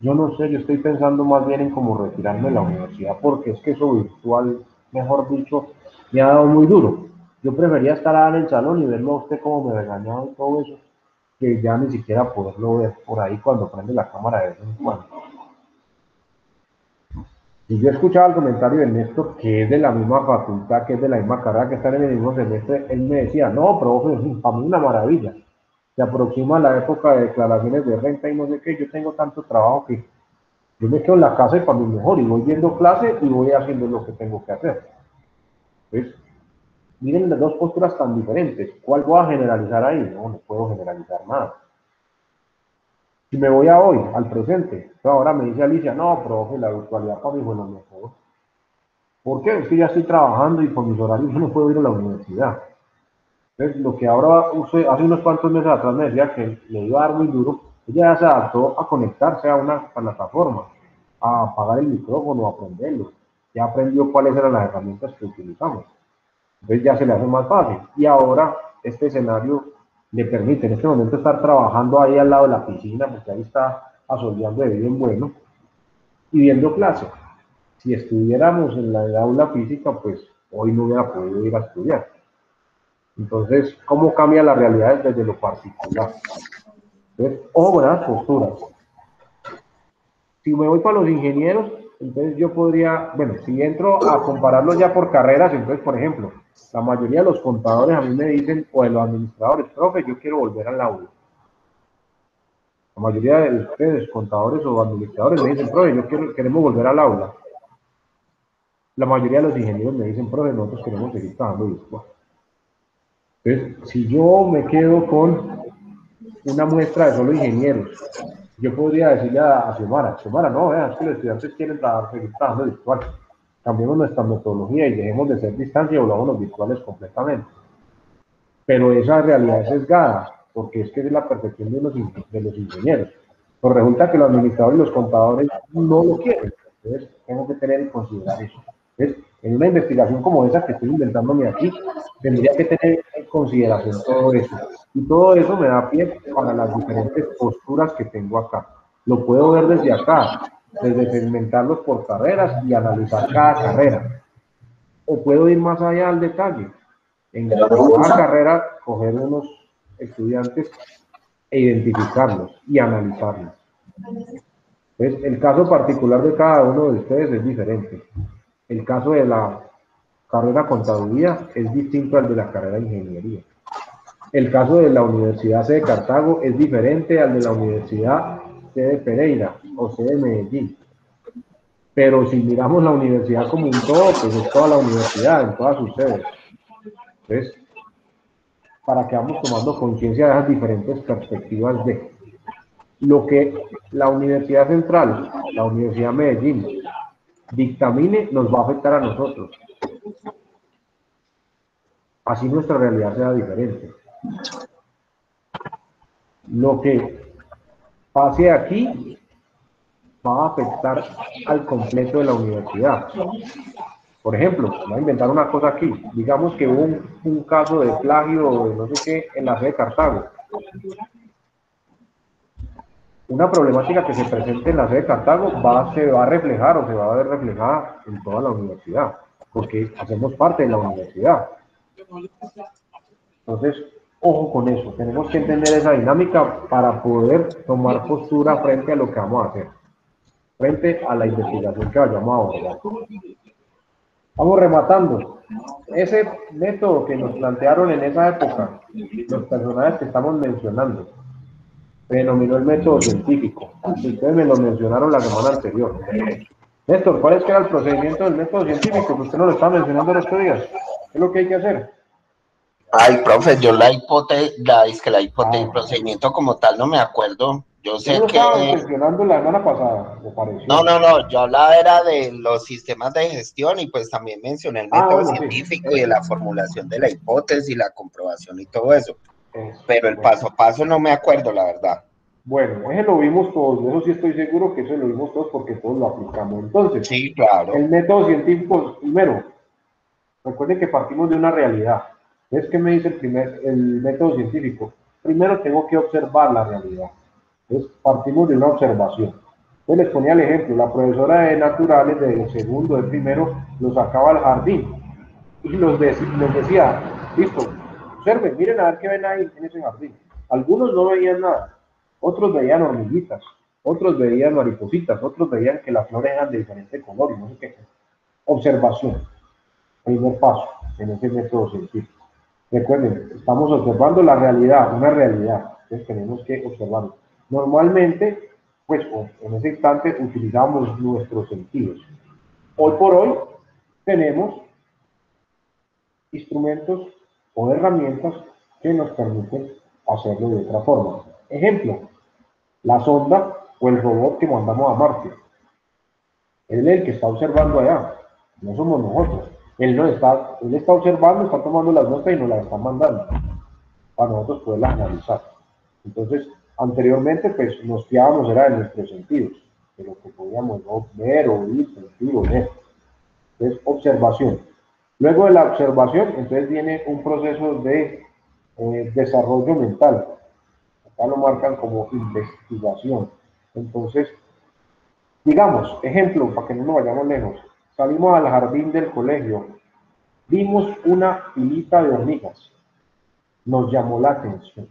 Yo no sé, yo estoy pensando más bien en cómo retirarme de la universidad, porque es que eso virtual, mejor dicho, me ha dado muy duro. Yo prefería estar en el salón y verlo a usted como me regañaba y todo eso, que ya ni siquiera poderlo ver por ahí cuando prende la cámara de vez en cuando. Y yo escuchaba el comentario de Néstor, que es de la misma facultad, que es de la misma carrera, que están en el mismo semestre. Él me decía, no, profe, para mí una maravilla. Se aproxima la época de declaraciones de renta y no sé qué, yo tengo tanto trabajo que yo me quedo en la casa y para mí mejor, y voy viendo clases y voy haciendo lo que tengo que hacer. Entonces, miren las dos posturas tan diferentes. ¿Cuál voy a generalizar ahí? No, no puedo generalizar nada. Si me voy a hoy, al presente, ahora me dice Alicia, no, profe, la virtualidad para mí fue lo mejor. ¿Por qué? Es que ya estoy trabajando y por mis horarios yo no puedo ir a la universidad. Entonces, lo que ahora usted, hace unos cuantos meses atrás me decía que le iba a dar muy duro, ella ya se adaptó a conectarse a una plataforma, a apagar el micrófono, a aprenderlo. Ya aprendió cuáles eran las herramientas que utilizamos. Entonces ya se le hace más fácil. Y ahora este escenario le permite en este momento estar trabajando ahí al lado de la piscina, porque ahí está asoleando de bien bueno, y viendo clases. Si estuviéramos en la aula física, pues hoy no hubiera podido ir a estudiar. Entonces, ¿cómo cambia la realidad desde lo particular? Entonces, obras, posturas. Si me voy para los ingenieros, entonces yo podría, bueno, si entro a compararlos ya por carreras, entonces, por ejemplo, la mayoría de los contadores a mí me dicen, o de los administradores, profe, yo quiero volver al aula. La mayoría de ustedes, contadores o administradores, me dicen, profe, queremos volver al aula. La mayoría de los ingenieros me dicen, profe, nosotros queremos seguir trabajando virtual. Entonces, si yo me quedo con una muestra de solo ingenieros, yo podría decirle a Xiomara, no, es que los estudiantes quieren seguir trabajando virtual. Cambiemos nuestra metodología y dejemos de ser distancia y volvamos virtuales completamente. Pero esa realidad es sesgada, porque es que es la percepción de los ingenieros. Pues resulta que los administradores y los contadores no lo quieren. Entonces, tengo que tener en consideración eso. Entonces, en una investigación como esa que estoy inventándome aquí, tendría que tener en consideración todo eso. Y todo eso me da pie para las diferentes posturas que tengo acá. Lo puedo ver desde acá, desde segmentarlos por carreras y analizar cada carrera. O puedo ir más allá al detalle. En cada carrera, coger unos estudiantes e identificarlos y analizarlos. Entonces, el caso particular de cada uno de ustedes es diferente. El caso de la carrera contaduría es distinto al de la carrera de ingeniería. El caso de la Universidad C de Cartago es diferente al de la Universidad C de Pereira o C de Medellín. Pero si miramos la universidad como un todo, pues es toda la universidad, en todas sus sedes. Entonces, para que vamos tomando conciencia de esas diferentes perspectivas de lo que la Universidad Central, la Universidad Medellín, dictamine, nos va a afectar a nosotros. Así nuestra realidad sea diferente. Lo que pase aquí va a afectar al completo de la universidad. Por ejemplo, voy a inventar una cosa aquí. Digamos que hubo un caso de plagio o de no sé qué en la sede de Cartago. Una problemática que se presente en la sede de Cartago se va a reflejar o se va a ver reflejada en toda la universidad, porque hacemos parte de la universidad. Entonces, ojo con eso, tenemos que entender esa dinámica para poder tomar postura frente a lo que vamos a hacer, frente a la investigación que vayamos a abordar. Vamos rematando. Ese método que nos plantearon en esa época, los personajes que estamos mencionando, se denominó el método científico. Ustedes me lo mencionaron la semana anterior. Néstor, ¿cuál es que era el procedimiento del método científico? Que usted nos lo estaba mencionando los otros días. ¿Qué es lo que hay que hacer? Ay, profe, yo el procedimiento como tal no me acuerdo. Yo Usted me sé lo estaba que... mencionando la semana pasada, me No, pareció. no, no, yo hablaba era de los sistemas de gestión y pues también mencioné el método Bueno, sí. científico y de la formulación de la hipótesis, la comprobación y todo eso. Eso, Pero el bueno. paso a paso no me acuerdo, la verdad. Bueno, ese lo vimos todos, de eso sí estoy seguro que eso lo vimos todos porque todos lo aplicamos. Entonces, Sí, claro. el método científico, primero, recuerden que partimos de una realidad. ¿Qué me dice el método científico? Primero tengo que observar la realidad. Entonces, partimos de una observación. Entonces les ponía el ejemplo, la profesora de naturales de segundo, de primero, los sacaba al jardín y les decía, listo, observen, miren a ver qué ven ahí en ese jardín. Algunos no veían nada, otros veían hormiguitas, otros veían maripositas, otros veían que las flores eran de diferente color y no sé qué. Observación, primer paso en ese método científico. Recuerden, estamos observando la realidad, una realidad, entonces tenemos que observarlo. Normalmente, pues en ese instante utilizamos nuestros sentidos. Hoy por hoy tenemos instrumentos o herramientas que nos permiten hacerlo de otra forma. Ejemplo, la sonda o el robot que mandamos a Marte. Él es el que está observando allá, no somos nosotros. Él está observando, está tomando las notas y nos las está mandando para nosotros poderlas analizar. Entonces, anteriormente, pues nos fiábamos era de nuestros sentidos, de lo que podíamos ver, oír, sentir, oler. Entonces, observación. Luego de la observación, entonces viene un proceso de desarrollo mental. Acá lo marcan como investigación. Entonces, digamos, ejemplo, para que no nos vayamos lejos, salimos al jardín del colegio, vimos una filita de hormigas, nos llamó la atención.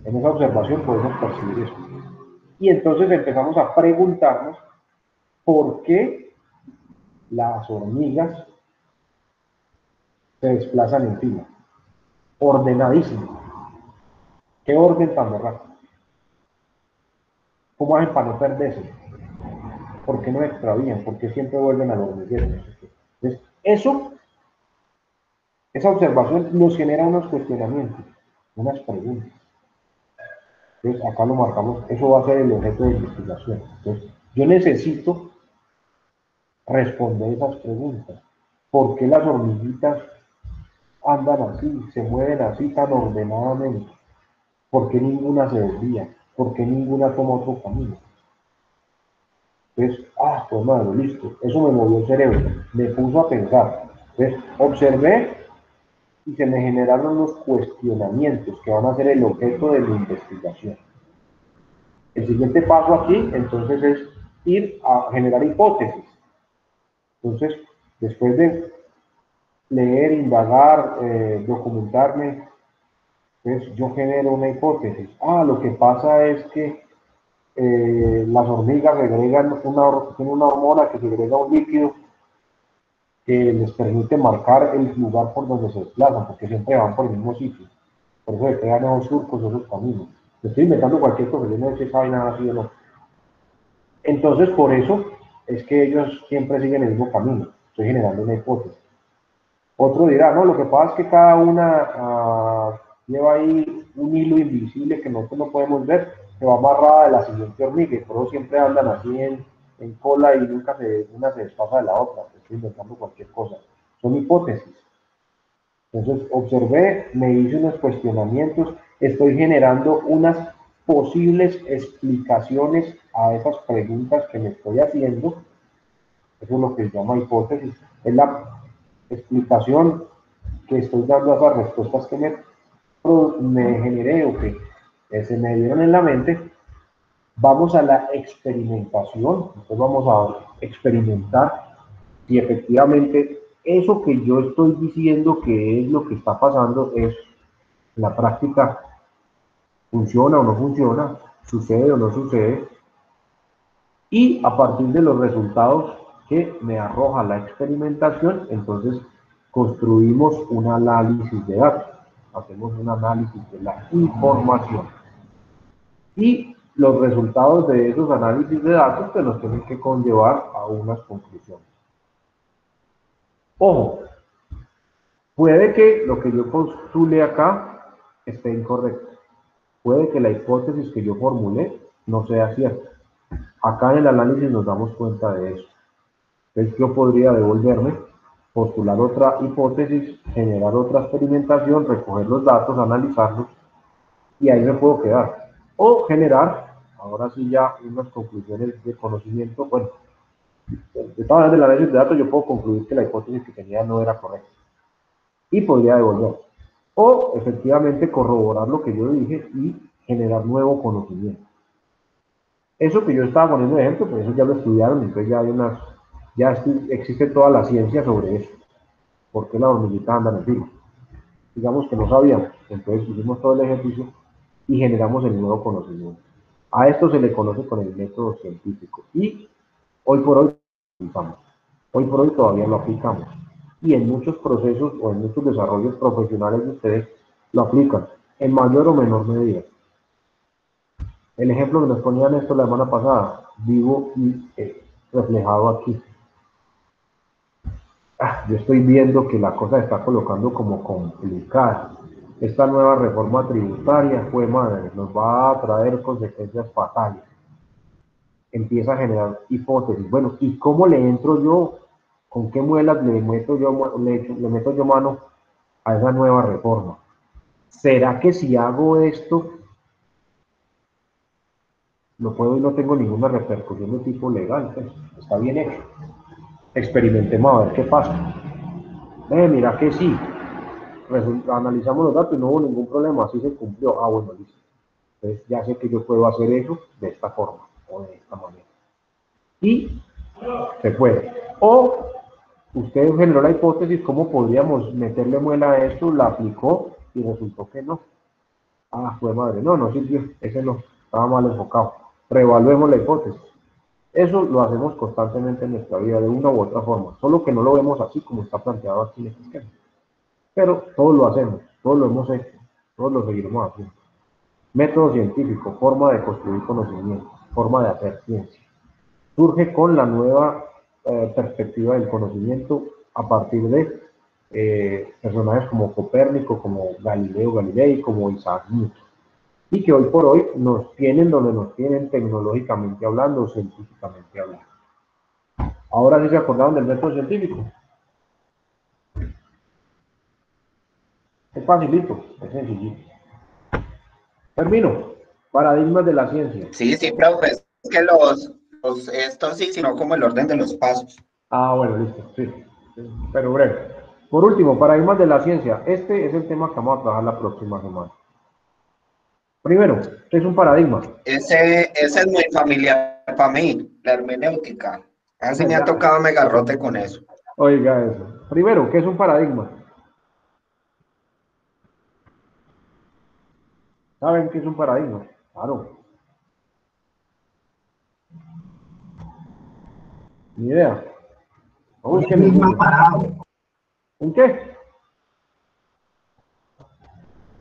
En esa observación podemos percibir eso. Y entonces empezamos a preguntarnos por qué las hormigas se desplazan en fila, ordenadísimo. ¿Qué orden tan berraco? ¿Cómo hacen para no perderse? ¿Por qué no extravían? ¿Por qué siempre vuelven al hormiguero? Entonces, esa observación nos genera unos cuestionamientos, unas preguntas. Entonces, acá lo marcamos, eso va a ser el objeto de investigación. Entonces, yo necesito responder esas preguntas. ¿Por qué las hormiguitas andan así, se mueven así tan ordenadamente? ¿Por qué ninguna se desvía? ¿Por qué ninguna toma otro camino? Entonces, pues madre, listo. Eso me movió el cerebro, me puso a pensar. Entonces, observé y se me generaron unos cuestionamientos que van a ser el objeto de mi investigación. El siguiente paso aquí, entonces, es ir a generar hipótesis. Entonces, después de leer, indagar, documentarme, pues yo genero una hipótesis. Lo que pasa es que las hormigas tienen una hormona que segrega un líquido que les permite marcar el lugar por donde se desplazan, porque siempre van por el mismo sitio. Por eso se crean esos surcos, esos caminos. Estoy inventando cualquier cosa, yo no sé si sabe nada así o no. Entonces, por eso es que ellos siempre siguen el mismo camino. Estoy generando una hipótesis. Otro dirá, no, lo que pasa es que cada una lleva ahí un hilo invisible que nosotros no podemos ver, que va amarrada de la siguiente hormiga, y por eso siempre andan así en cola y nunca una se desplaza de la otra. Estoy inventando cualquier cosa. Son hipótesis. Entonces observé, me hice unos cuestionamientos, estoy generando unas posibles explicaciones a esas preguntas que me estoy haciendo. Eso es lo que se llama hipótesis. Es la explicación que estoy dando a esas respuestas que me generé o que se me dieron en la mente. Vamos a la experimentación. Entonces vamos a experimentar si efectivamente eso que yo estoy diciendo que es lo que está pasando es en la práctica funciona o no funciona, sucede o no sucede, y a partir de los resultados que me arroja la experimentación, entonces construimos un análisis de datos, hacemos un análisis de la información y los resultados de esos análisis de datos pues, nos tienen que conllevar a unas conclusiones. Ojo, puede que lo que yo postule acá esté incorrecto, puede que la hipótesis que yo formulé no sea cierta. Acá en el análisis nos damos cuenta de eso. Entonces yo podría devolverme, postular otra hipótesis, generar otra experimentación, recoger los datos, analizarlos y ahí me puedo quedar. O generar, ahora sí ya unas conclusiones de conocimiento. Bueno, de todas maneras del análisis de datos yo puedo concluir que la hipótesis que tenía no era correcta y podría devolver. O efectivamente corroborar lo que yo dije y generar nuevo conocimiento. Eso que yo estaba poniendo de ejemplo, pues eso ya lo estudiaron, entonces ya hay existe toda la ciencia sobre eso. ¿Por qué las hormiguitas andan en fila? Digamos que no sabíamos, entonces hicimos todo el ejercicio y generamos el nuevo conocimiento. A esto se le conoce con el método científico y hoy por hoy aplicamos. Hoy por hoy todavía lo aplicamos. Y en muchos procesos o en muchos desarrollos profesionales de ustedes lo aplican en mayor o menor medida. El ejemplo que nos ponían esto la semana pasada, vivo y reflejado aquí. Yo estoy viendo que la cosa se está colocando como complicada. Esta nueva reforma tributaria, fue madre, nos va a traer consecuencias fatales. Empieza a generar hipótesis. Bueno, ¿y cómo le entro yo? ¿Con qué muelas le meto yo mano a esa nueva reforma? ¿Será que si hago esto, lo puedo y no tengo ninguna repercusión de tipo legal? Pues, está bien hecho. Experimentemos a ver qué pasa. Mira que sí. Analizamos los datos y no hubo ningún problema, así se cumplió. Ah, bueno, listo. Entonces ya sé que yo puedo hacer eso de esta forma o de esta manera. Y se puede. O usted generó la hipótesis, ¿cómo podríamos meterle muela a esto? La aplicó y resultó que no. Ah, fue madre, no, no sirvió, ese no, estaba mal enfocado. Reevaluemos la hipótesis. Eso lo hacemos constantemente en nuestra vida, de una u otra forma, solo que no lo vemos así como está planteado aquí en este esquema. Pero todos lo hacemos, todos lo hemos hecho, todos lo seguiremos haciendo. Método científico, forma de construir conocimiento, forma de hacer ciencia. Surge con la nueva perspectiva del conocimiento a partir de personajes como Copérnico, como Galileo Galilei, como Isaac Newton, y que hoy por hoy nos tienen donde nos tienen tecnológicamente hablando o científicamente hablando. Ahora sí se acordaron del método científico. Es facilito, es sencillito. Termino. Paradigmas de la ciencia. Sí, sí, profe, es que estos sí, sino como el orden de los pasos. Ah, bueno, listo, sí. Pero breve. Por último, paradigmas de la ciencia. Este es el tema que vamos a trabajar la próxima semana. Primero, ¿qué es un paradigma? Ese es muy familiar para mí, la hermenéutica. Así me ha tocado me garrote con eso. Oiga eso. Primero, ¿qué es un paradigma? ¿Saben qué es un paradigma? Claro. Ni idea. No busquen en Google. ¿Un qué?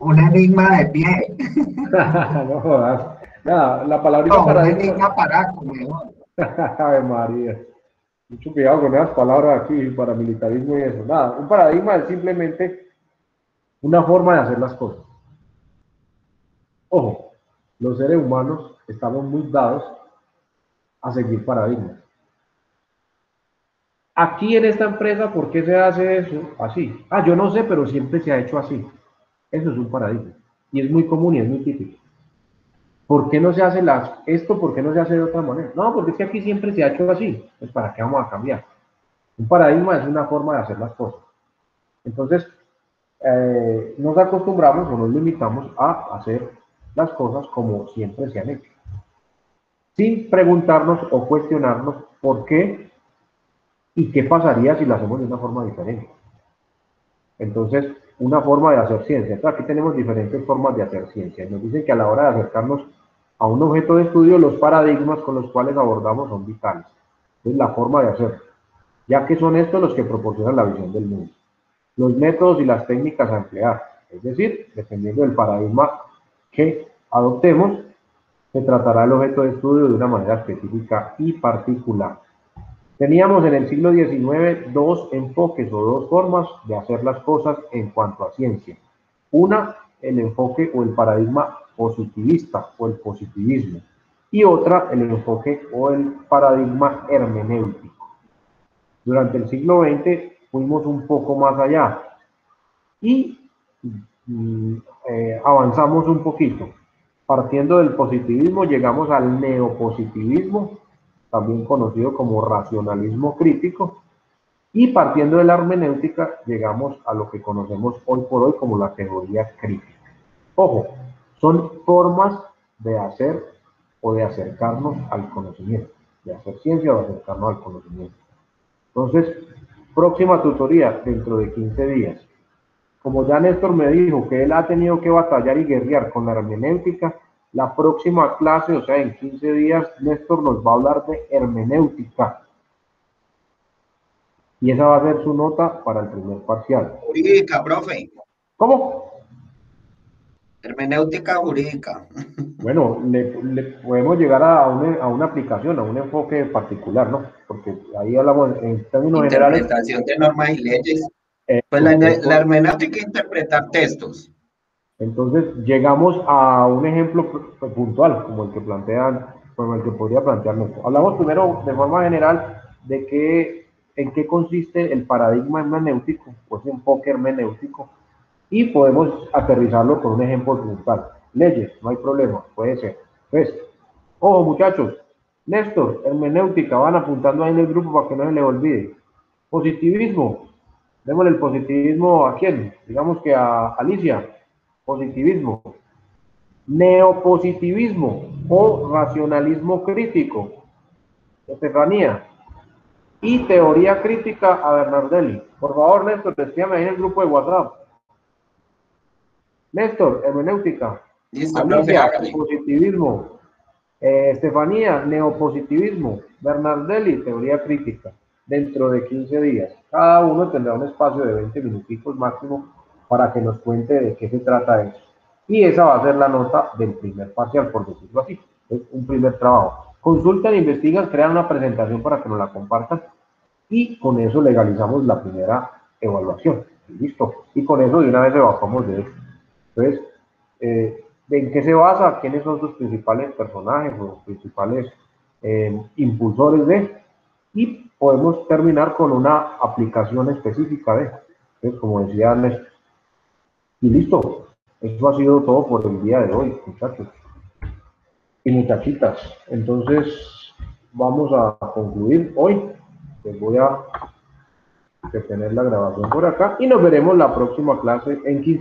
Un enigma de pie. No jodas. Nada, la palabrita No, un paradigma. enigma paraco, mejor. Ave María. Mucho cuidado con esas palabras aquí, paramilitarismo y eso. Nada, un paradigma es simplemente una forma de hacer las cosas. Ojo, los seres humanos estamos muy dados a seguir paradigmas. Aquí en esta empresa, ¿por qué se hace eso? Así. Ah, yo no sé, pero siempre se ha hecho así. Eso es un paradigma. Y es muy común y es muy típico. ¿Por qué no se hace esto? ¿Por qué no se hace de otra manera? No, porque es que aquí siempre se ha hecho así. Pues ¿para qué vamos a cambiar? Un paradigma es una forma de hacer las cosas. Entonces, nos acostumbramos o nos limitamos a hacer las cosas como siempre se han hecho, sin preguntarnos o cuestionarnos por qué y qué pasaría si lo hacemos de una forma diferente. Entonces, una forma de hacer ciencia. Entonces, aquí tenemos diferentes formas de hacer ciencia. Nos dicen que a la hora de acercarnos a un objeto de estudio, los paradigmas con los cuales abordamos son vitales. Es la forma de hacerlo, ya que son estos los que proporcionan la visión del mundo. Los métodos y las técnicas a emplear, es decir, dependiendo del paradigma que adoptemos, se tratará el objeto de estudio de una manera específica y particular. Teníamos en el siglo XIX dos enfoques o dos formas de hacer las cosas en cuanto a ciencia. Una, el enfoque o el paradigma positivista o el positivismo. Y otra, el enfoque o el paradigma hermenéutico. Durante el siglo XX fuimos un poco más allá y avanzamos un poquito. Partiendo del positivismo llegamos al neopositivismo, también conocido como racionalismo crítico, y partiendo de la hermenéutica llegamos a lo que conocemos hoy por hoy como la teoría crítica. Ojo, son formas de hacer o de acercarnos al conocimiento, de hacer ciencia o de acercarnos al conocimiento. Entonces, próxima tutoría dentro de 15 días. Como ya Néstor me dijo que él ha tenido que batallar y guerrear con la hermenéutica, La próxima clase, o sea, en 15 días, Néstor nos va a hablar de hermenéutica. Y esa va a ser su nota para el primer parcial. Jurídica, profe. ¿Cómo? Hermenéutica jurídica. Bueno, le podemos llegar a una aplicación, a un enfoque particular, ¿no? Porque ahí hablamos en términos generales. Interpretación de normas y leyes. Pues Eso. la hermenéutica interpretar textos. Entonces, llegamos a un ejemplo puntual, como el que plantean, como el que podría plantearnos. Hablamos primero de forma general de en qué consiste el paradigma hermenéutico, o ese enfoque hermenéutico, y podemos aterrizarlo con un ejemplo puntual. Leyes, no hay problema, puede ser. Pues, ojo muchachos, Néstor, hermenéutica, van apuntando ahí en el grupo para que no se les olvide. Positivismo, démosle el positivismo a quién, digamos que a Alicia. Positivismo, neopositivismo o racionalismo crítico, Estefanía, y teoría crítica a Bernardelli. Por favor, Néstor, escríbame ahí en el grupo de WhatsApp. Néstor, hermenéutica. Listo, Alicia, profe, positivismo. Estefanía, neopositivismo. Bernardelli, teoría crítica. Dentro de 15 días. Cada uno tendrá un espacio de 20 minuticos máximo para que nos cuente de qué se trata eso. Y esa va a ser la nota del primer parcial, por decirlo así. Es un primer trabajo. Consultan, investigan, crean una presentación para que nos la compartan y con eso legalizamos la primera evaluación. Listo. Y con eso de una vez evacuamos de esto. Entonces, ¿en qué se basa? ¿Quiénes son sus principales personajes o los principales impulsores de? Y podemos terminar con una aplicación específica de. Entonces, como decía Néstor. Y listo. Eso ha sido todo por el día de hoy, muchachos y muchachitas. Entonces, vamos a concluir hoy. Les voy a detener la grabación por acá y nos veremos la próxima clase en 15.